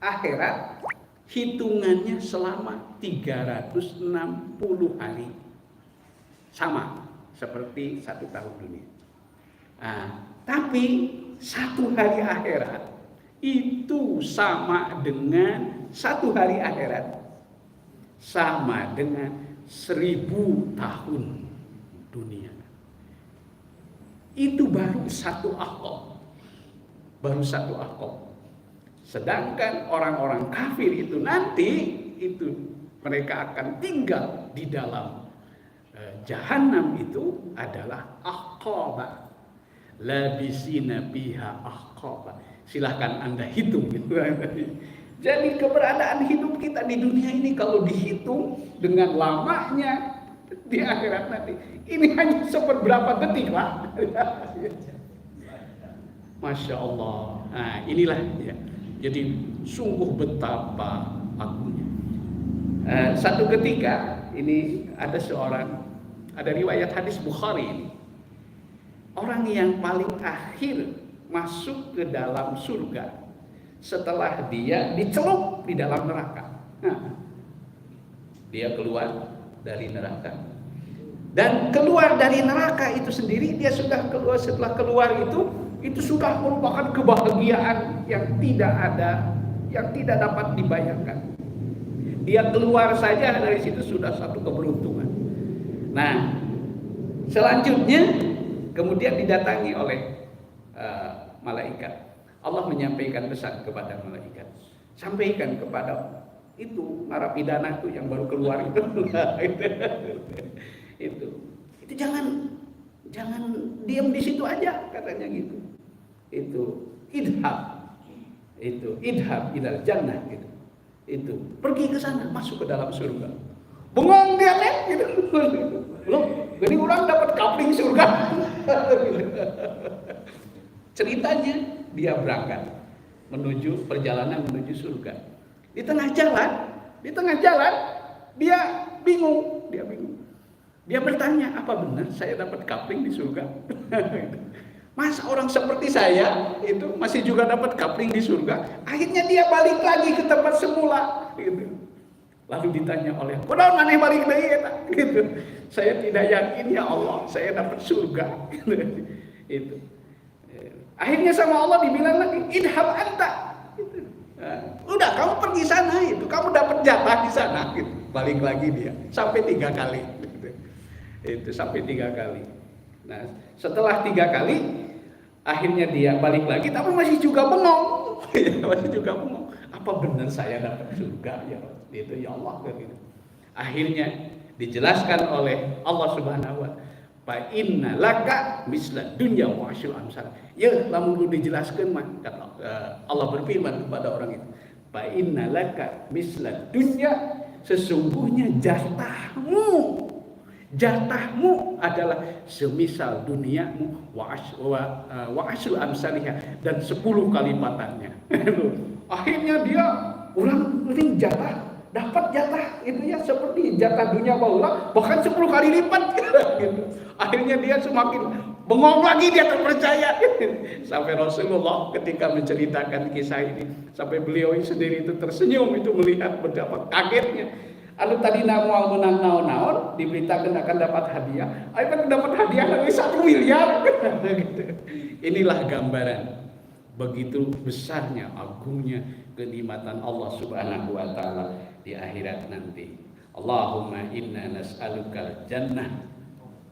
akhirat hitungannya selama 360 hari. Sama seperti 1 tahun dunia. Tapi 1 hari akhirat itu sama dengan 1 hari akhirat sama dengan 1000 tahun dunia. Itu baru 1 ahqab. Baru 1 ahqab. Sedangkan orang-orang kafir itu nanti itu mereka akan tinggal di dalam Jahannam itu adalah ahqaba. Labisina biha ahqaba. Silahkan Anda hitung gitu. Jadi keberadaan hidup kita di dunia ini kalau dihitung dengan lamanya di akhirat nanti, ini hanya seberapa detik lah. Masya Allah. Nah, inilah ya. Jadi sungguh betapa agungnya. Satu ketika ini ada riwayat hadis Bukhari ini. Orang yang paling akhir masuk ke dalam surga setelah dia dicelup di dalam neraka. Dia keluar dari neraka. Dan keluar dari neraka itu sendiri dia sudah keluar, setelah keluar itu sudah merupakan kebahagiaan yang tidak ada, yang tidak dapat dibayangkan. Dia keluar saja dari situ sudah satu keberuntungan. Nah, selanjutnya kemudian didatangi oleh malaikat. Allah menyampaikan pesan kepada malaikat. Sampaikan kepada itu narapidana itu yang baru keluar itu. Itu jangan diam di situ aja katanya gitu. Idhab ilal jannah gitu. Itu pergi ke sana, masuk ke dalam surga. Bengong dia lihat gitu. Loh, ini orang dapat kapling surga. Ceritanya dia berangkat menuju perjalanan menuju surga. Di tengah jalan dia bingung. Dia bertanya, apa benar saya dapat kapling di surga? Masa orang seperti saya itu masih juga dapat kapling di surga? Akhirnya dia balik lagi ke tempat semula. Gitu. Lalu ditanya oleh, "Kunaon maneh balik deui eta?" Gitu. Saya tidak yakin ya Allah, saya dapat surga. Gitu. Itu. Akhirnya sama Allah dibilang lagi, "Idhab anta." Gitu. Udah kamu pergi sana itu, kamu dapat jatah di sana. Gitu. Balik lagi dia sampai 3 kali. Gitu. Itu sampai 3 kali. Nah, setelah 3 kali, akhirnya dia balik lagi, tapi masih juga bengong. Masih juga bengong. Apa benar saya dapat surga ya? Itu ya Allah gitu. Akhirnya dijelaskan oleh Allah Subhanahu wa taala, "Fa inna laka misla dunya wa asyru amsal." Ya, lamun dijelaskan mah kata Allah berfirman kepada orang itu, "Fa inna laka misla dunya," sesungguhnya jatahmu adalah semisal duniamu wa asyru amsalihha, dan 10 kali lipatnya. Akhirnya dia ulang ini dapat jatah itu ya seperti jatah dunia baula, bahkan 10 kali lipat gitu. Akhirnya dia semakin bengong lagi, dia terpercaya. Sampai Rasulullah ketika menceritakan kisah ini, sampai beliau sendiri itu tersenyum itu melihat betapa kagetnya. Anu tadi mau menang naon-naon, diberitakan akan dapat hadiah. Akhirnya dapat hadiah lagi 1 miliar. Inilah gambaran begitu besarnya, agungnya kenikmatan Allah Subhanahu wa taala di akhirat nanti. Allahumma inna nas'alukal jannah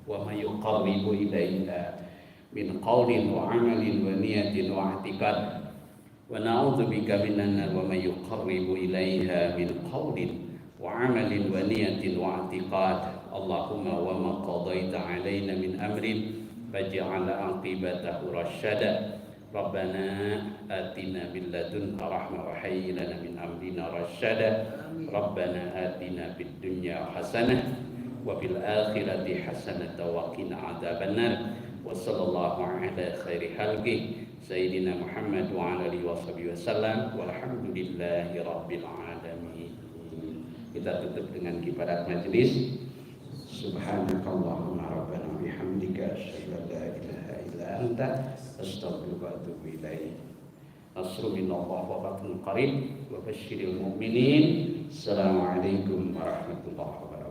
wa ma yuqarribu ilaiha min qawlin wa amalin wa niyatin wa i'tiqad, wa na'udzubika minan nar wa ma yuqarribu ilaiha min qawlin wa amalin wa niyatin wa i'tiqad. Allahumma wa ma qadaita alaina min amrin faj'al aqibatahu rasyada. Rabbana atina min ladunka rahmah wa hayyi lana min amrina rasyada. Rabbana atina fid dunya hasanah wa fil akhirati hasanah wa qina adzabannar. Wa sallallahu ala khairi halqi sayyidina Muhammad wa ala alihi washabihi wasallam walhamdulillahi rabbil alamin. Kita tutup dengan kibarat majelis. Subhanakallahumma rabbana bihamdika asyhadu an la ilaha illa anta astaghfiruka wa atubu ilaik. Nasrun minallahi wa fathun qarib wa basyiril mu'minin. Assalamualaikum warahmatullahi wabarakatuh.